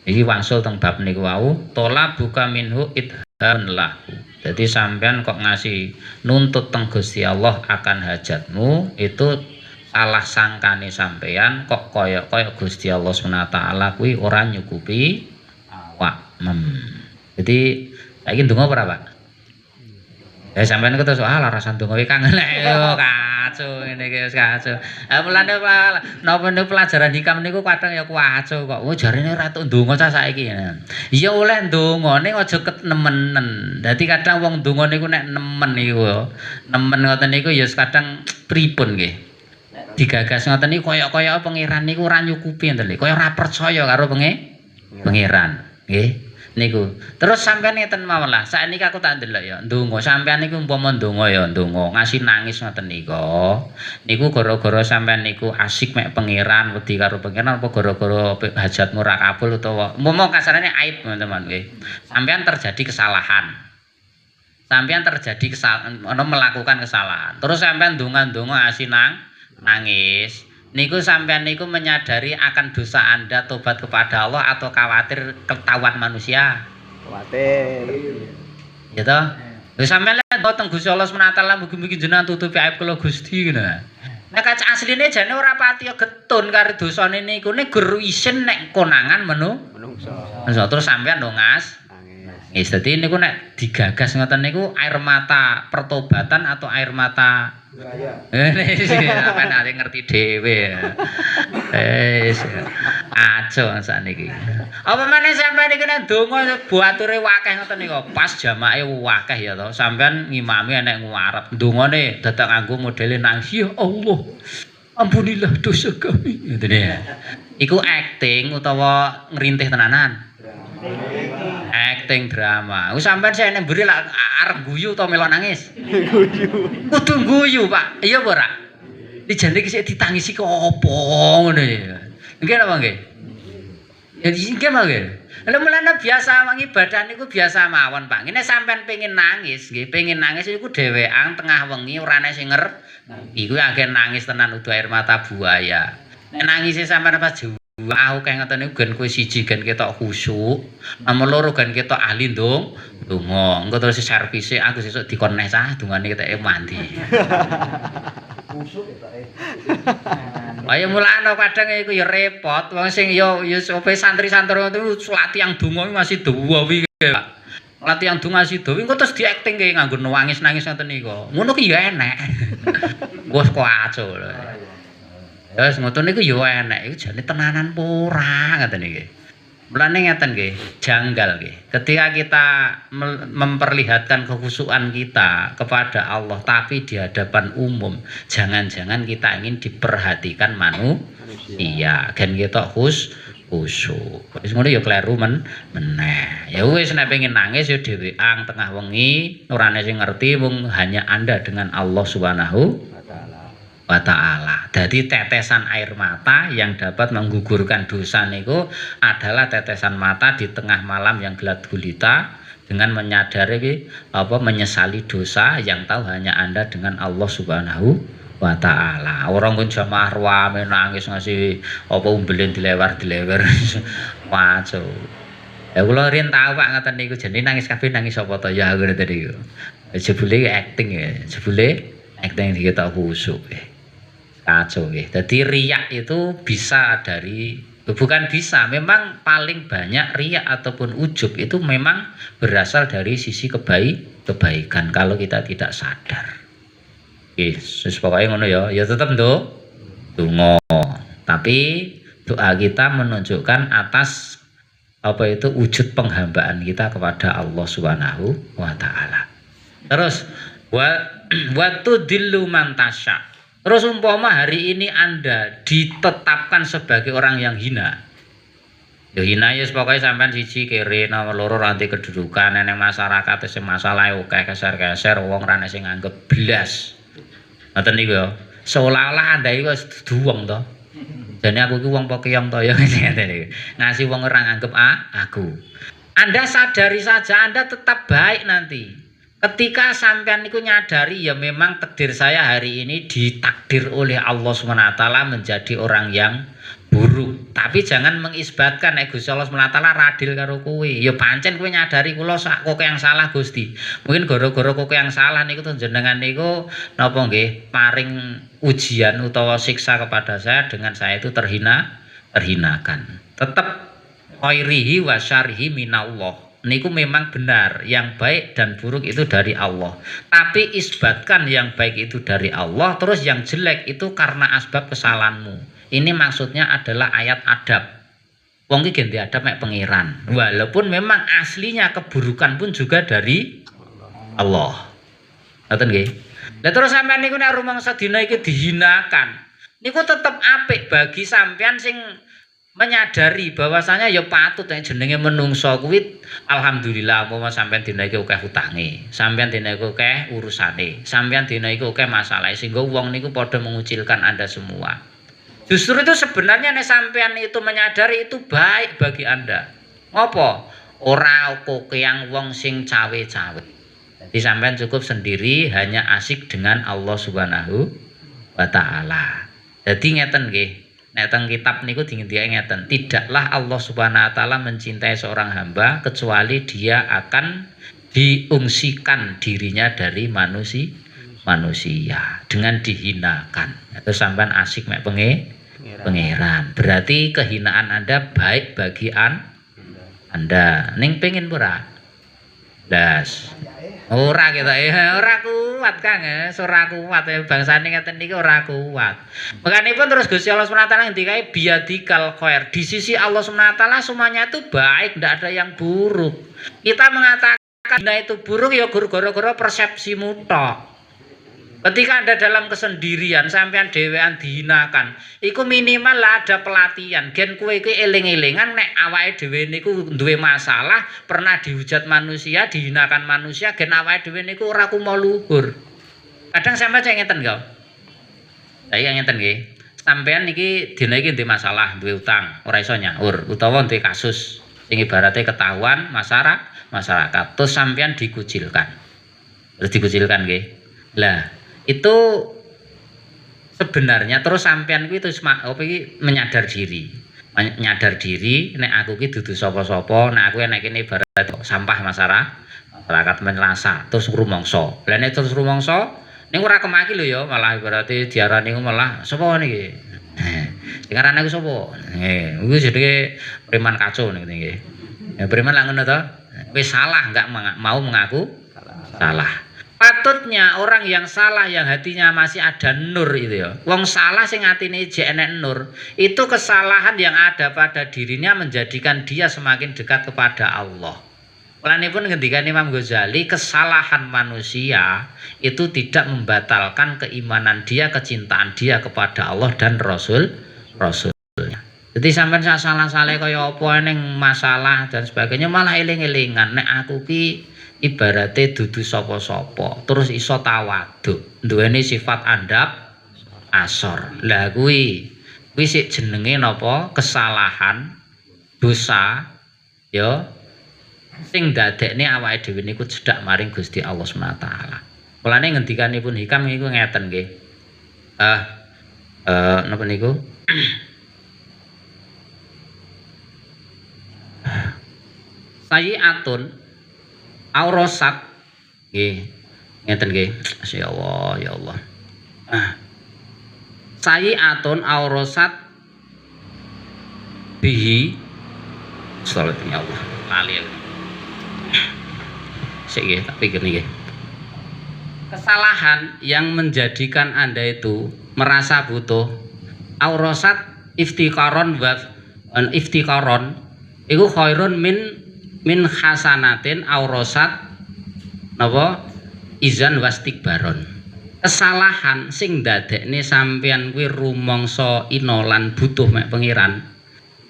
iki wangsul teng bab niku wau, tola buka minhu idhan lahu. Jadi sampean kok ngasih nuntut teng Gusti Allah akan hajatmu, itu salah sangkane sampean kok kaya Gusti Allah Subhanahu wa taala kuwi ora nyukupi awak. Jadi saiki ndonga ora, Pak? Ya sampean kok terus larasan ndonga iki kangen yo kacau ngene iki wis kacau. Mulane napa niku pelajaran hikam niku kadang ya kacau kok. Oh jarine ora tok ndonga cah saiki. Ya oleh ndonga ning aja kenemenen. Dadi kadang wong ndonga niku nek nemen niku nemen ngoten niku ya kadang pripun nggih. Digagas ngoten niku kaya-kaya pangeran niku ora nyukupi ngoten lho. Kaya ora percaya karo pangeran. Nggih. Niku. Terus sampean ngeten mawon lah. Saiki aku tak ndelok ya. Ndonga sampean niku umpama ndonga ya ndonga ngasih nangis ngoten nika. Niku gara-gara sampean niku asik mek pangeran, wedi karo pangeran apa gara-gara hajatmu ora kabul utawa umpama kasarane aib teman-teman nggih. Sampean terjadi kesalahan. Sampean terjadi melakukan kesalahan. Terus sampean ndonga-ndonga asih nangis. Niku sampean niku menyadari akan dosa Anda, tobat kepada Allah atau khawatir ketahuan manusia? Khawatir. Ya toh? Lha sampean lek teng Gusti Allah Subhanahu wa taala mugi-mugi jenengan tutupi aib kula Gusti ngono. Nek kaca asline jane ora pati getun karo dosane niku nek guru isin nek konangan menungso. Terus sampean ndongas nangis. Dadi niku nek digagas ngoten niku air mata pertobatan atau air mata apa nanti ngerti dhewe. Aco sakniki. Apa meneh sampean iki nek ndonga bature wakeh ngoten niku pas jamake wakeh ya to. Sampean ngimami enek ngarep ndongane dadak nganggo modele nangis ya Allah. Ampunilah dosa kami. Ngoten ya. Iku acting utawa ngrintih tenanan. Acting drama. Wis sampean sik nek mburi lak arep guyu utawa melok nangis? Guyu. Kudu guyu, Pak. Iya apa ora? Dijane iki sik ditangisi kok apa ngono ya. Nggih napa nggih? Ya nggih mawon. Lha mulane biasa ibadah niku biasa mawon, Pak. Nek sampean pengin nangis, nggih, pengin nangis iku dhewean tengah wengi ora ana sing iku akeh nangis tenan udah air mata buaya. Nek nangise sampean pas aku kayak ngoten niku gen kowe siji gen ketok khusyuk, nomor loro gen ketok ahli ndonga. Engko terus servise aku sesuk dikon neh cah dungane keteke mandi. Khusyuk ketoke. Kaya mulane kadang iku ya repot wong sing ya sope santri-santri itu latihan donga masih dawi Pak. Latihan donga masih dawi engko terus diacting kae nganggo nangis-nangis ngoten niku. Ngono ki ya enek. Wes kacau lho. Ya ngoten niku ya enek iku jane tenanan ora ngoten iki. Mulane ngeten nggih, janggal nggih. Ketika kita memperlihatkan kekhusyukan kita kepada Allah tapi di hadapan umum, jangan-jangan kita ingin diperhatikan manusia. Gen ketok khusyuk. Wis ngono ya kleru meneh. Ya wis nek pengen nangis ya dhewean tengah wengi, ora ana sing ngerti wong hanya Anda dengan Allah Subhanahu wa ta'ala. Jadi tetesan air mata yang dapat menggugurkan dosa niku adalah tetesan mata di tengah malam yang gelap gulita dengan menyadari menyesali dosa yang tahu hanya Anda dengan Allah Subhanahu wa ta'ala. Orang pun jamaah rame nangis ngasih apa umbelin dilewer waco. Ya kula rin tau Pak ngoten niku jenenge nangis kabeh nangis apa to ya ngono tadi. Jebule acting ya, jebule acting diketok khusyuk ya. Kacau ya. Jadi riak itu bisa dari bukan bisa, memang paling banyak riak ataupun ujub itu memang berasal dari sisi kebaikan kalau kita tidak sadar. Oke, pokoknya ngono ya. Ya tetap donga. Tapi doa kita menunjukkan atas apa itu wujud penghambaan kita kepada Allah Subhanahu wa taala. Terus wa tudillu man tasya. Terus umpama hari ini Anda ditetapkan sebagai orang yang hina. Ya hina ya pokoknya sampean siji kere nomor loro ranti kedudukan neng masyarakat sing masalah akeh keser-keser wong ra sing nganggep blas. Ngoten niku ya. Seolah-olah Anda iku wis duwong to. Jane aku iki wong pokeyong to ya ngene niku. Ngasih wong ora nganggep aku. Anda sadari saja Anda tetap baik nanti. Ketika sampean niku nyadari ya memang takdir saya hari ini ditakdir oleh Allah SWT menjadi orang yang buruk. Tapi jangan mengisbatkan Gusti Allah SWT radil karo kowe. Ya pancen kowe nyadari kula sak kok yang salah Gusti. Mungkin gara-gara kok yang salah niku jenengan niku napa nggih paring ujian utawa siksa kepada saya dengan saya itu terhinakan. Tetap khairihi wa syarrihi minallah. Niku memang benar, yang baik dan buruk itu dari Allah. Tapi isbatkan yang baik itu dari Allah, terus yang jelek itu karena asbab kesalahanmu. Ini maksudnya adalah ayat adab. Wong iki ganti adab mek pengiran. Walaupun memang aslinya keburukan pun juga dari Allah. Ngoten nggih. Lah terus sampean niku nek rumangsa dina iki dihinakan, niku tetep apik bagi sampean sing menyadari bahwasanya ya patut yang jenenge menungso kuwi alhamdulillah umpama sampean dina iki akeh utange, sampean dina iki akeh urusane, sampean dina iki akeh masalahe sehingga wong niku padha mengucilkan Anda semua. Justru itu sebenarnya nek sampean itu menyadari itu baik bagi Anda. Ngopo? Ora kokeang wong sing cawe-cawe. Jadi sampean cukup sendiri hanya asik dengan Allah Subhanahu wa taala. Jadi ngeten nggih. Nek teng kitab niku dingendike ngeten, tidaklah Allah Subhanahu wa taala mencintai seorang hamba kecuali dia akan diungsikan dirinya dari manusia dengan dihinakan. Itu sampean asik mek pangeran. Berarti kehinaan Anda baik bagi Anda. Ning pengin ora? Das. Ora kita ora kuat Kang, ora kuat bangsane ngeten niki ora kuat. Makanipun terus Gusti Allah SWT ngendikae biadikal khair. Di sisi Allah SWT semuanya itu baik, tidak ada yang buruk. Kita mengatakan itu buruk ya gara-gara persepsimu tok. Ketika Anda dalam kesendirian sampean dhewean dihinakan, iku minimal lah ada pelatihan. Gen kowe iki eling-elingan nek awake dhewe niku duwe masalah, pernah dihujat manusia, dihinakan manusia, gen awake dhewe niku ora kumo luhur. Kadang sampean cek ngeten kok. Saya ngeten nggih. Sampean iki dina iki duwe masalah, duwe utang, ora iso nyaur utawa duwe kasus sing ibarate ketahuan masyarakat, terus sampean dikucilkan. Terus dikucilkan nggih. Lah itu sebenarnya terus sampean kuwi terus menyadar diri nek aku ki dudu sapa-sapa, nek aku nek kene ibarat sampah masyarakat menlasa terus rumangsa. Lah nek terus rumangsa ning ora kemaki lho ya, malah ibarate diarani malah sapa niki. Sing aran aku sapa? Iku jenenge preman kacau niku nggih. Ya preman lak ngono to. Wis salah enggak mau mengaku salah. Patutnya orang yang salah yang hatinya masih ada nur itu ya. Wong salah sing atine jek enek nur, itu kesalahan yang ada pada dirinya menjadikan dia semakin dekat kepada Allah. Lanipun ngendikan Imam Ghazali, kesalahan manusia itu tidak membatalkan keimanan dia, kecintaan dia kepada Allah dan Rasulnya. Jadi sampean salah-salah kaya apa ning masalah dan sebagainya malah eling-elingan nek aku ki ibarate dudu sapa-sapa terus iso tawadhu duweni sifat andap asor. Lah kuwi sik jenenge napa kesalahan dosa ya sing dadekne awake dhewe niku cedhak maring Gusti Allah SWT. Mulane ngendikanipun Hikam niku ngeten nggih. Napa niku? Sayiatun aurosat nggih ngeten nggih ya Allah sayiatun aurosat bihi salat ya Allah lali sik nggih tak pikir nggih kesalahan yang menjadikan Anda itu merasa butuh aurosat iftikaron iku khairun min hasanatin aurosat napa izan wastikbaron. Kesalahan sing dadekne sampeyan kuwi rumangsa inolan butuh mek pengiran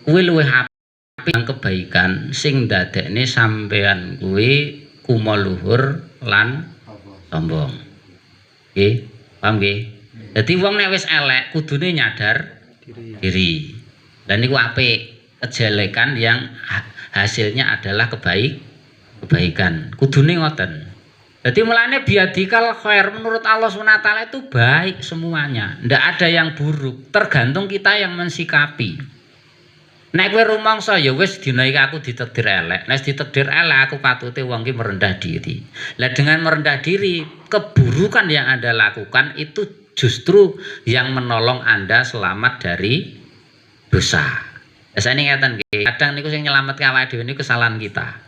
kuwi luwih apik kebaikan sing dadekne sampeyan kuwi kumo luhur lan sombong. Nggih, paham nggih? Dadi wong nek wis elek kudune nyadar diri. Dan niku apik, kejelekan yang hasilnya adalah kebaikan. Kudune ngoten. Jadi mulanya biadikal khair menurut Allah SWT itu baik semuanya, ndak ada yang buruk, tergantung kita yang mensikapi. Nek kowe rumangsa ya wis dina iki aku ditakdir elek, nek ditakdir elek aku patute wong ki merendah diri. Lah dengan merendah diri, keburukan yang Anda lakukan itu justru yang menolong Anda selamat dari dosa. Biasanya ngeten nggih, kadang niku sing nyelametke awake dhewe niku kesalahan kita.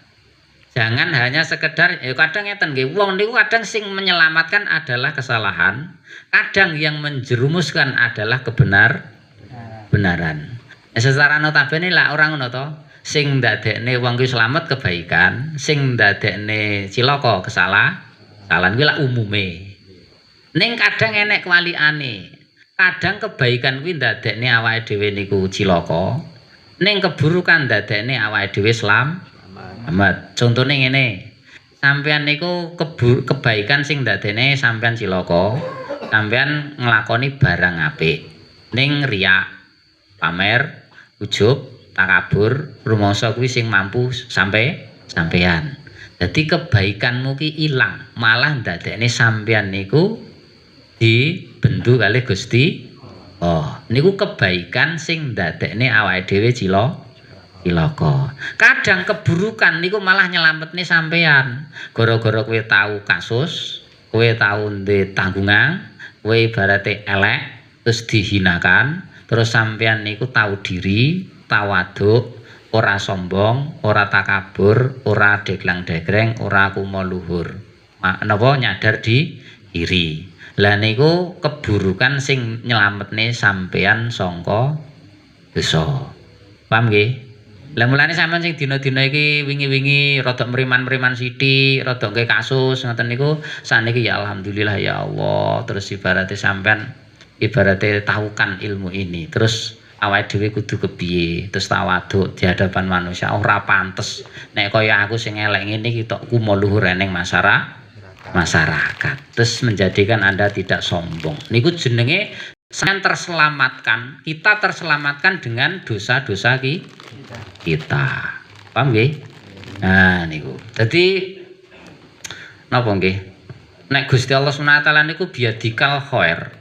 Jangan hanya sekedar kadang ngeten nggih, wong niku kadang sing menyelamatkan adalah kesalahan, kadang yang menjerumuskan adalah kebenaran. Secara notabene lah orang ngono to, sing ndadekne wong kuwi slamet kebaikan, sing ndadekne cilaka kesalahan kuwi lak umume. Ning kadang enek kewalikane. Kadang kebaikan kuwi ndadekne awake dhewe niku cilaka, ning keburukan ndadekne awake dhewe amat. Contone ngene. Sampeyan niku kebaikan sing ndadekne sampeyan cilaka, sampeyan nglakoni barang apik. Ning riya, pamer, ujub, takabur, rumangsa kuwi sing mampu sampeyan. Dadi kebaikanmu ki ilang, malah ndadekne sampeyan niku dibendu kalih Gusti. Niku kebaikan sing ndadekne awake dhewe cilaka. Kadang keburukan niku malah nyelametne sampeyan. Gara-gara kowe tahu kasus, kowe tahu ndek tanggungan, kowe ibarate elek terus dihinakan, terus sampeyan niku tahu diri, tawaduk, ora sombong, ora takabur, ora deglang-degreng, ora kumo luhur. Napa nyadar diri. Lah niku keburukan sing nyelametne sampeyan sangka dosa. Paham nggih? Lah mulane sampean sing dina-dina iki wingi-wingi rada meriman-meriman sithik, rada nggih kasus ngoten niku saniki ya alhamdulillah ya Allah. Terus ibarate sampean ibarate tahukan ilmu ini. Terus awake dhewe kudu kepiye? Terus tawaduk di hadapan manusia ora pantes nek kaya aku sing elek ngene iki tok kumo luhur eneng masyarakat. Terus menjadikan Anda tidak sombong. Niku jenenge sampean terselamatkan. Kita terselamatkan dengan dosa-dosa kita. Paham nggih? Nah niku. Dadi napa nggih? Nek Gusti Allah SWT niku biadikal khair.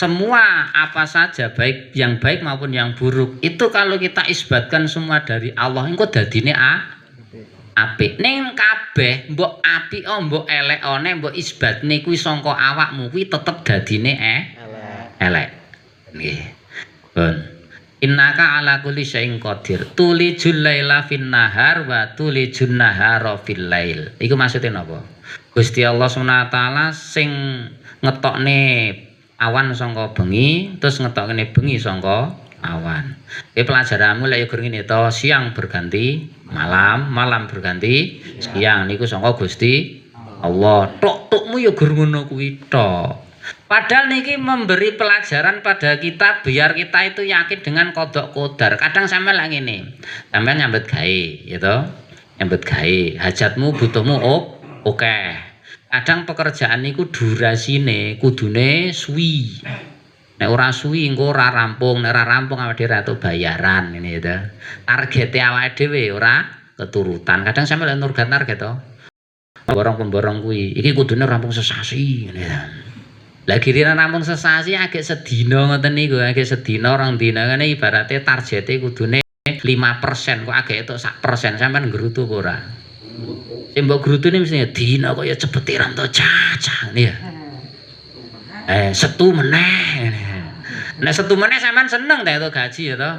Semua apa saja baik yang baik maupun yang buruk itu kalau kita isbatkan semua dari Allah engko dadine apik. Ning kabeh mbok apik mbok elekone mbok isbatne kuwi sangka awakmu kuwi tetep dadine elek. Nggih. Pun. Innaka ala kulli syai'in qadir. Tulijul laila fin nahar wa tulijun nahara fil lail. Iku maksude napa? Gusti Allah SWT sing ngetokne awan sangka bengi, terus ngetokne bengi sangka awan. Iki pelajaranmu lek gur ngene to, siang berganti malam, malam berganti siang niku sangka Gusti Allah. Tok-tokmu ya gur ngono kuwi tok. Padahal niki memberi pelajaran pada kita biar kita itu yakin dengan kodok kodar. Kadang sampean lak ngene. Sampean nyambet gawe, gitu. Nyambet gawe, hajatmu butuhmu oke. Kadang pekerjaan niku durasine kudune suwi. Nek ora suwi engko ora rampung, nek ora rampung awake dhewe entuk bayaran ngene gitu. Targete awake dhewe ora keturutan. Kadang sampean nurgat target to. Borong-borong kuwi, iki kudune rampung sesasi ngene ya. Lah kirine namung sesasi agek sedina ngoten niku, agek sedina rong dina ngene ibarate targete kudune 5% kok agek entuk 1% sampean ngrutu apa ora? Sing mbok grutune mesti dina kok ya cepet ram to cacah ngene ya. Setu meneh. Nek setu meneh sampean seneng ta entuk gaji ya to.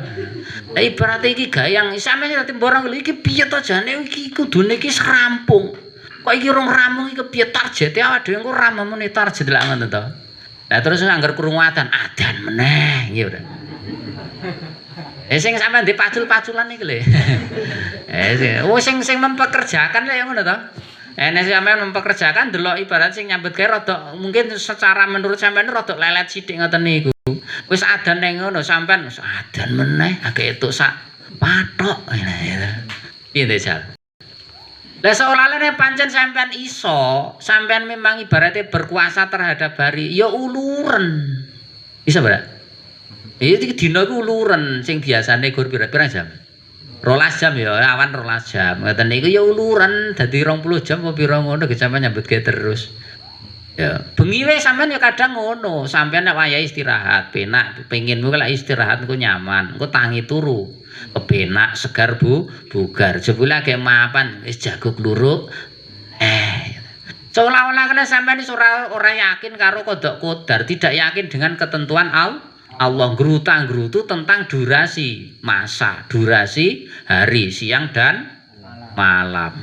Lah ibarate iki gayang sampean dadi borong iki piye to jane iki kudune iki rampung. Kok iki rong rampung iki piye targete awake dhewe engko ramemune target lak ngoten to. Lah terus anggar krungu adan meneh nggih ora. Sing sampean dipacul-paculan iki lho. Sing mempekerjakan ya ngono to. Nek sampean mempekerjakan delok ibarat sing nyambet gawe rada mungkin secara menurut sampean rada lelet sithik ngoten niku. Wis adan ning ngono sampean adan meneh agek entuk sak pathok ngene ya. Piye to, Jal? Lah seolah-olah pancen sampean iso, sampean memang ibaratnya berkuasa terhadap hari, ya uluren. Bisa, Mbak? Iki dina ku uluren sing biasane gur pira-pira jam? 12 jam ya, awan 12 jam. Ngoten niku ya uluran dadi 20 jam apa pira ngono ge sampean nyambutke terus. Ya, bengi wae sampean ya kadang ngono, sampean nek wayahe istirahat, penak pengenmu lek istirahat engko nyaman, engko tangi turu. Kepenak segar bugar. Jebule ge mapan wis jago kluruk. Seolah-olah kena sampean ora yakin karo kodok kodar, tidak yakin dengan ketentuan Allah gerutu tentang durasi masa, durasi hari, siang dan malam.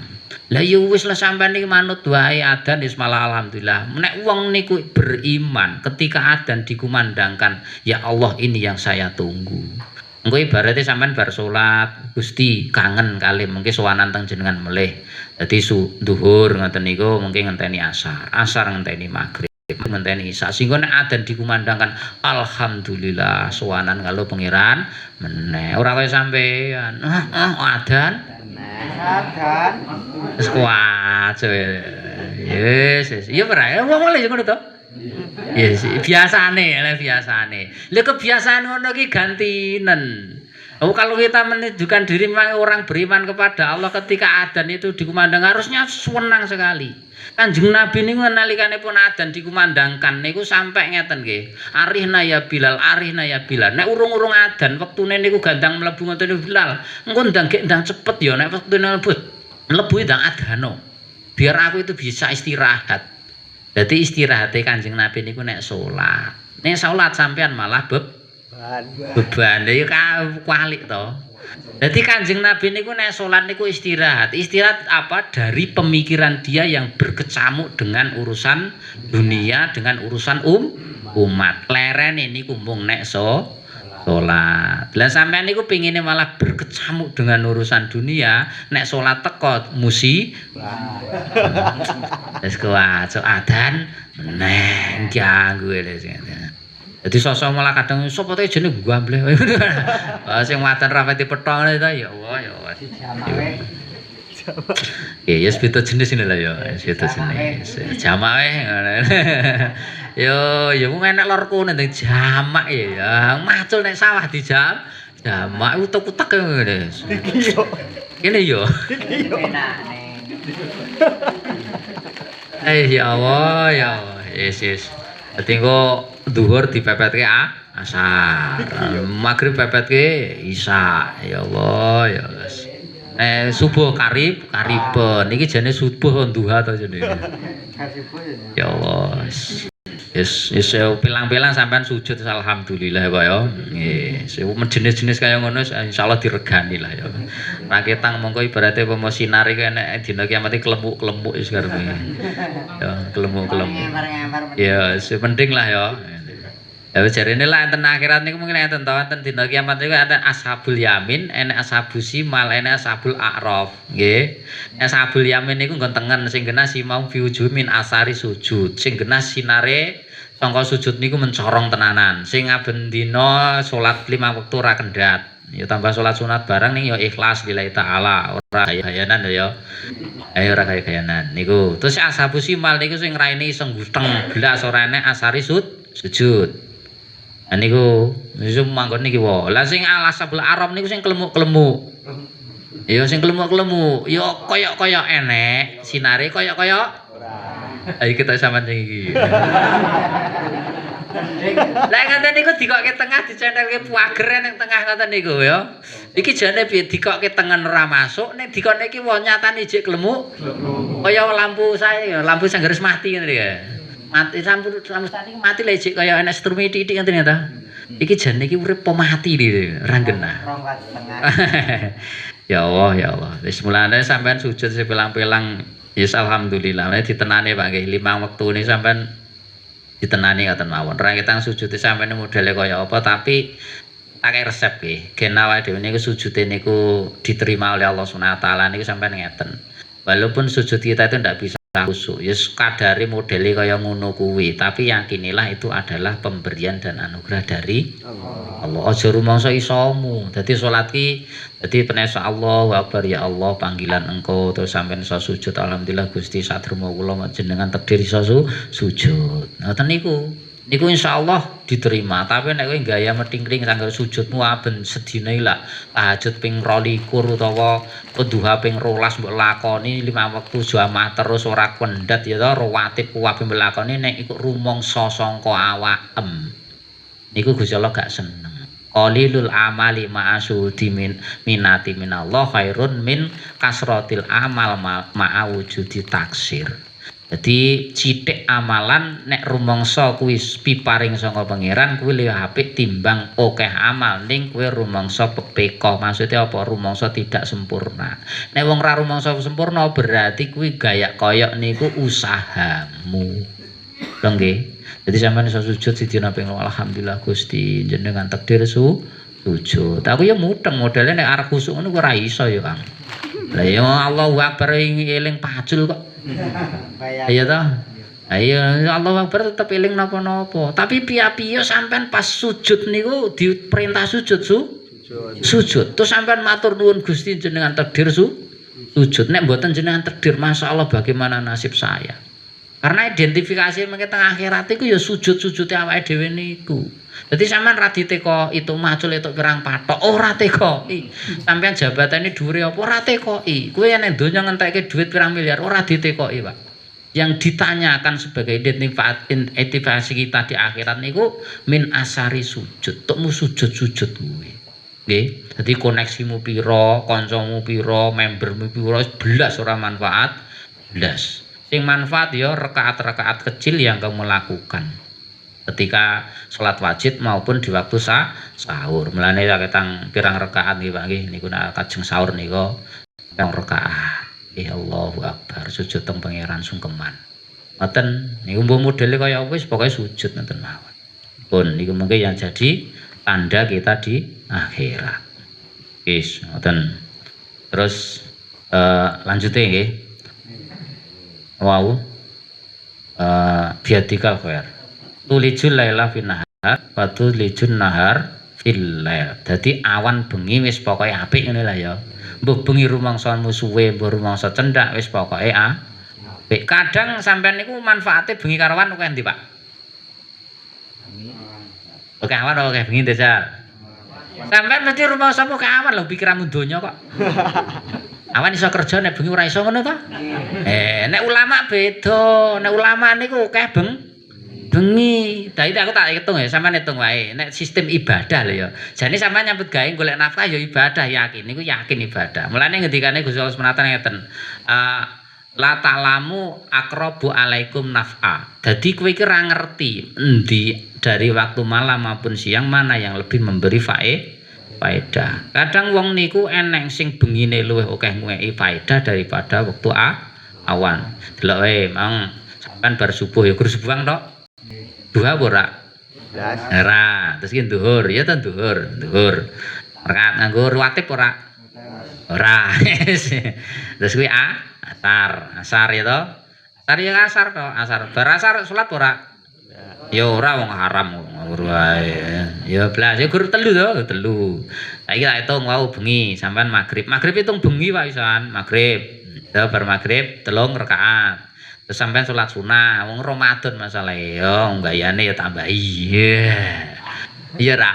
Lah ya wis lah sampean iki manut wae adzan wis malah alhamdulillah. Nek wong niku beriman ketika adzan dikumandangkan, ya Allah ini yang saya tunggu. Engko ibaratnya sampean bar salat, Gusti kangen kali mungkin sowanan teng jenengan melih. Dadi zuhur ngoten niku mungkin ngenteni asar ngenteni maghrib, ngenteni isya. Sehingga nek adzan dikumandangkan, alhamdulillah sowanan karo pangeran meneh. Ora kaya sampean. Adzan. Wis kuat. Yes. Ya ora, wong lho ngono to. Yes, biasane. Lha kebiasaan ngono ki gantinen. Oh, kalau kita menunjukkan diri memang orang beriman kepada Allah ketika adzan itu dikumandang harusnya senang sekali. Kanjeng Nabi niku nalikanipun adzan dikumandangkan niku sampai ngeten nggih. Arihna ya Bilal. Nek urung-urung adzan wektune niku gandang mlebu ngoten Bilal. Engko ndang cepet ya nek wektune mlebu ndang adzano. Biar aku itu bisa istirahat. Jadi istirahatnya Kanjeng Nabi niku nek salat. Nek salat sampean malah beban ya kualik to. Jadi Kanjeng Nabi niku nek salat niku istirahat apa dari pemikiran dia yang berkecamuk dengan urusan dunia, dengan urusan umat. Leren ini kumpung nek salat. Lah sampean niku pengine malah berkecamuk dengan urusan dunia, nek salat teko wis kuat adzan meneh ganggu Jadi sosok malah kadang sapa to jenenge gambleh. Sing madan ra pati petong ta ya Allah ya Allah. Ya beda jenis ini lah ya, beda jenis. Jamak wae ngono. Yo mung enek lorku nek jamak ya. Macul nek sawah jamak utek-utek ngene. Iki yo. Kene yo. Iki yo. Ya Allah ya Allah. Yes. Dadi engko zuhur dipepetke asar. Maghrib pepetke isya. Ya Allah ya Guys. Subuh kariben. Niki jane subuh duha to jane. Ya Allah. Yes, pilang-pilang sampean sujud alhamdulillah Pak ya. Nggih, jenis-jenis kaya ngono insyaallah diregani lah ya. Ra ketang mongko ibarate apa sinare kene dina kiamat iki kelemuk-kelemuk wis karepe. Ya, kelemuk-kelemuk. Ya, penting lah ya. Ya jarene lah enten akhirat niku mungkin enten to enten dina kiamat niku enten ashabul yamin, enek ashabul simal, enek ashabul a'raf, nggih. Ashabul yamin niku nggon tengen sing genah simau fi wujumin asari sujud. Sing genah sinare sangka sujud niku mencorong tenanan. Sing aben dina salat 5 wektu ora kendhat. Ya tambah salat sunat bareng ning ya ikhlas lillahi taala, ora gaya-gayanan ya. Ayo ora gaya-gayanan niku. Terus ashabul simal niku sing raine iseng guteng blas ora enek asari sujud. Niku manggon niki wae. Lah sing alasabul aram niku sing kelemuk-kelemuk. Ya sing kelemuk-kelemuk, ya kaya-kaya enek, sinare kaya-kaya ora. Ayo kita sampean sing iki. Lah ngoten niku dikokke tengah dicentelke puager ning tengah ngoten niku ya. Iki jane piye dikokke tengen ora masuk, nek dikone iki wong nyatane ijik kelemuk. Kaya lampu sae ya, lampu sanggeres mati ngene ya. Mati lampu tadi mati lecek kaya enek strumi titik ngene ta. Iki jane iki urip apa mati iki ra genah. Ya Allah. Wis mulane sampean sujud sepilang-pilang yes alhamdulillah ditenani Pak nggih 5 wektune sampean ditenani ngoten mawon. Ra ketang sujud sampean modele kaya apa tapi pakai resep nggih. Gen awake dhewe niku sujude niku diterima oleh Allah Subhanahu wa taala niku sampean ngeten. Walaupun sujud kita itu ndak bisa khusyuk, ya kadare modele kaya ngono kuwi, tapi yakinilah itu adalah pemberian dan anugerah dari Allah. Aja rumangsa isamu. Dadi salat ki dadi penesa Allahu Akbar ya Allah panggilan engkau terus sampean iso sujud alhamdulillah Gusti satrimo kula jenengan takdir iso sujud. Ngoten niku. niku insyaallah diterima. Tapi nek kowe gaya metingkring tanggal sujudmu aben sedina lah tahajud ping 22 utawa duha ping 12 mbok lakoni 5 wektu jamaah terus ora kendhat ya to rawatib kuwabe melakoni nek iku rumangsa sangka awakem niku Gusti Allah gak seneng. Qalilul amali ma'asudi minati minallah khairun min kasratil amal ma'a wujudi taksir. Jadi cithik amalan nek rumangsa kuwi piparing saka pangeran kuwi luwih apik timbang akeh amal ning kuwi rumangsa pepeka. Maksudnya apa? Rumangsa tidak sempurna. Nek wong ra rumangsa sempurna berarti kuwi gaya koyok niku usahamu. Lho nggih. Jadi sampeyan iso sujud sidina ping alhamdulillah Gusti jenengan takdir sujud. Aku ya mudeng modele nek arep khusuk ngono ora iso ya Kang. Lah ya Allahu Akbar eling pacul kok. Iya toh? Ayo Allahu Akbar tetep eling napa-napa. Tapi piye-piye sampean pas sujud niku diperintah sujud sujud. Terus sampean matur nuwun Gusti jenengan takdir sujud. Nek mboten jenengan takdir masyaallah bagaimana nasib saya. Karena identifikasi mengke teng akhirat iku ya sujud-sujude awake dhewe niku. Dadi sampean ra diteko itu macul itu pirang patok ora tekoki. Sampean jabatane dhuwure apa ora tekoki. Kuwi nek donya ngentekke dhuwit pirang miliar ora ditekoki, Pak. Yang ditanyakan sebagai identifikasi kita di akhirat niku min asari sujud. Tukmu sujud-sujud kuwi. Nggih. Dadi koneksimu pira, kancamu pira, membermu pira belas ora manfaat belas. Sing manfaat ya rakaat-rakaat kecil yang kamu lakukan ketika sholat wajib maupun di waktu sahur. Mulane ketang pirang rakaat nggih Pak nggih niku nek kajeng sahur niku pirang rakaat. Allahu Akbar sujud teng pangeran sungkeman. Ngoten niku mbuh modele kaya wis pokoke sujud ngoten mawon. Pun niku mengke yang jadi tanda kita di akhirat. Wis ngoten. Terus lanjute nggih. Wow, biadikal khair. Tulijul laila fin nahar, wa tulijun nahar fil lail. Dadi awan bengi wis pokoke apik ngene lah ya. Mbuh bengi rumangsamu suwe, mbuh rumangsa cendhak wis pokoke apik. Kadang sampean niku manfaate bengi karawan kok endi, Pak? Oke awan oke bengi desal. Sampean mesti rumangsamu ke awan lho pikiranmu donya kok. Awan iso kerja nek bengi ora iso ngono to? Nek ulama beda. Nek ulama niku akeh bengi. Dadi aku tak hitung ya, sampean hitung wae. Nek sistem ibadah lho ya. Jane sampean nyambut gawe golek nafkah ya ibadah, yakin niku yakin ibadah. Mulane ngendikane Gusti Allah Subhanahu wa taala ngeten. La ta'lamu aqrabu alaikum naf'a. Dadi kowe iki ora ngerti endi dari waktu malam maupun siang mana yang lebih memberi faedah. Kadang wong niku eneng sing bengine luwih akeh ngweki faedah daripada wektu awan. Delok wae mang sampean bar subuh ya gur subuhan tok. Duha apa ora? Ora. Terus ki zuhur, ya ta zuhur. Rakaat nganggo rawatib ora? Ora. Terus kuwi asar ya to. Asar ya asar to, asar. Bar asar salat ora? Ya ora wong haram ngawur wae. Ya blas, ya gur telu to, telu. Saiki tak hitung wau bengi sampean magrib. Magrib hitung bengi wae isan, magrib. Ya bar magrib 3 rakaat. Terus sampean salat sunah, wong Ramadan masalahe. Ya gayane ya tambahi. Iya ra.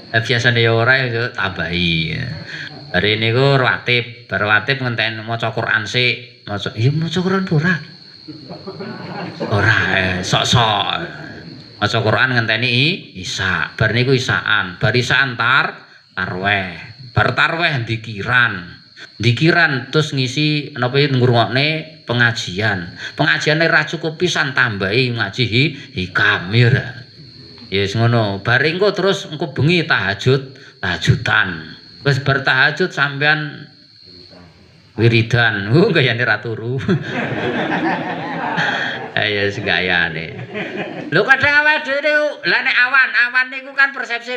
Biasane ya ora ya tambahi. Hari niku rawatib, bar rawatib ngenteni maca Quran sik. Maca Quran ora? Ora, sok-sok. Maca Quran ngenteni isya. Bar niku isaan, bar isaan tarweh. Bar tarweh dikiran terus ngisi napa ngrungokne pengajian. Pengajiane ra cukup pisan tambahi ngaji hikam ya. Yes ngono. Bar engko terus engko bengi tahajudan. Wis bar tahajud sampean wiridan. Gayane ra turu. Ayo segayane. Lho kadang awake dhewe lha nek awan niku kan persepsine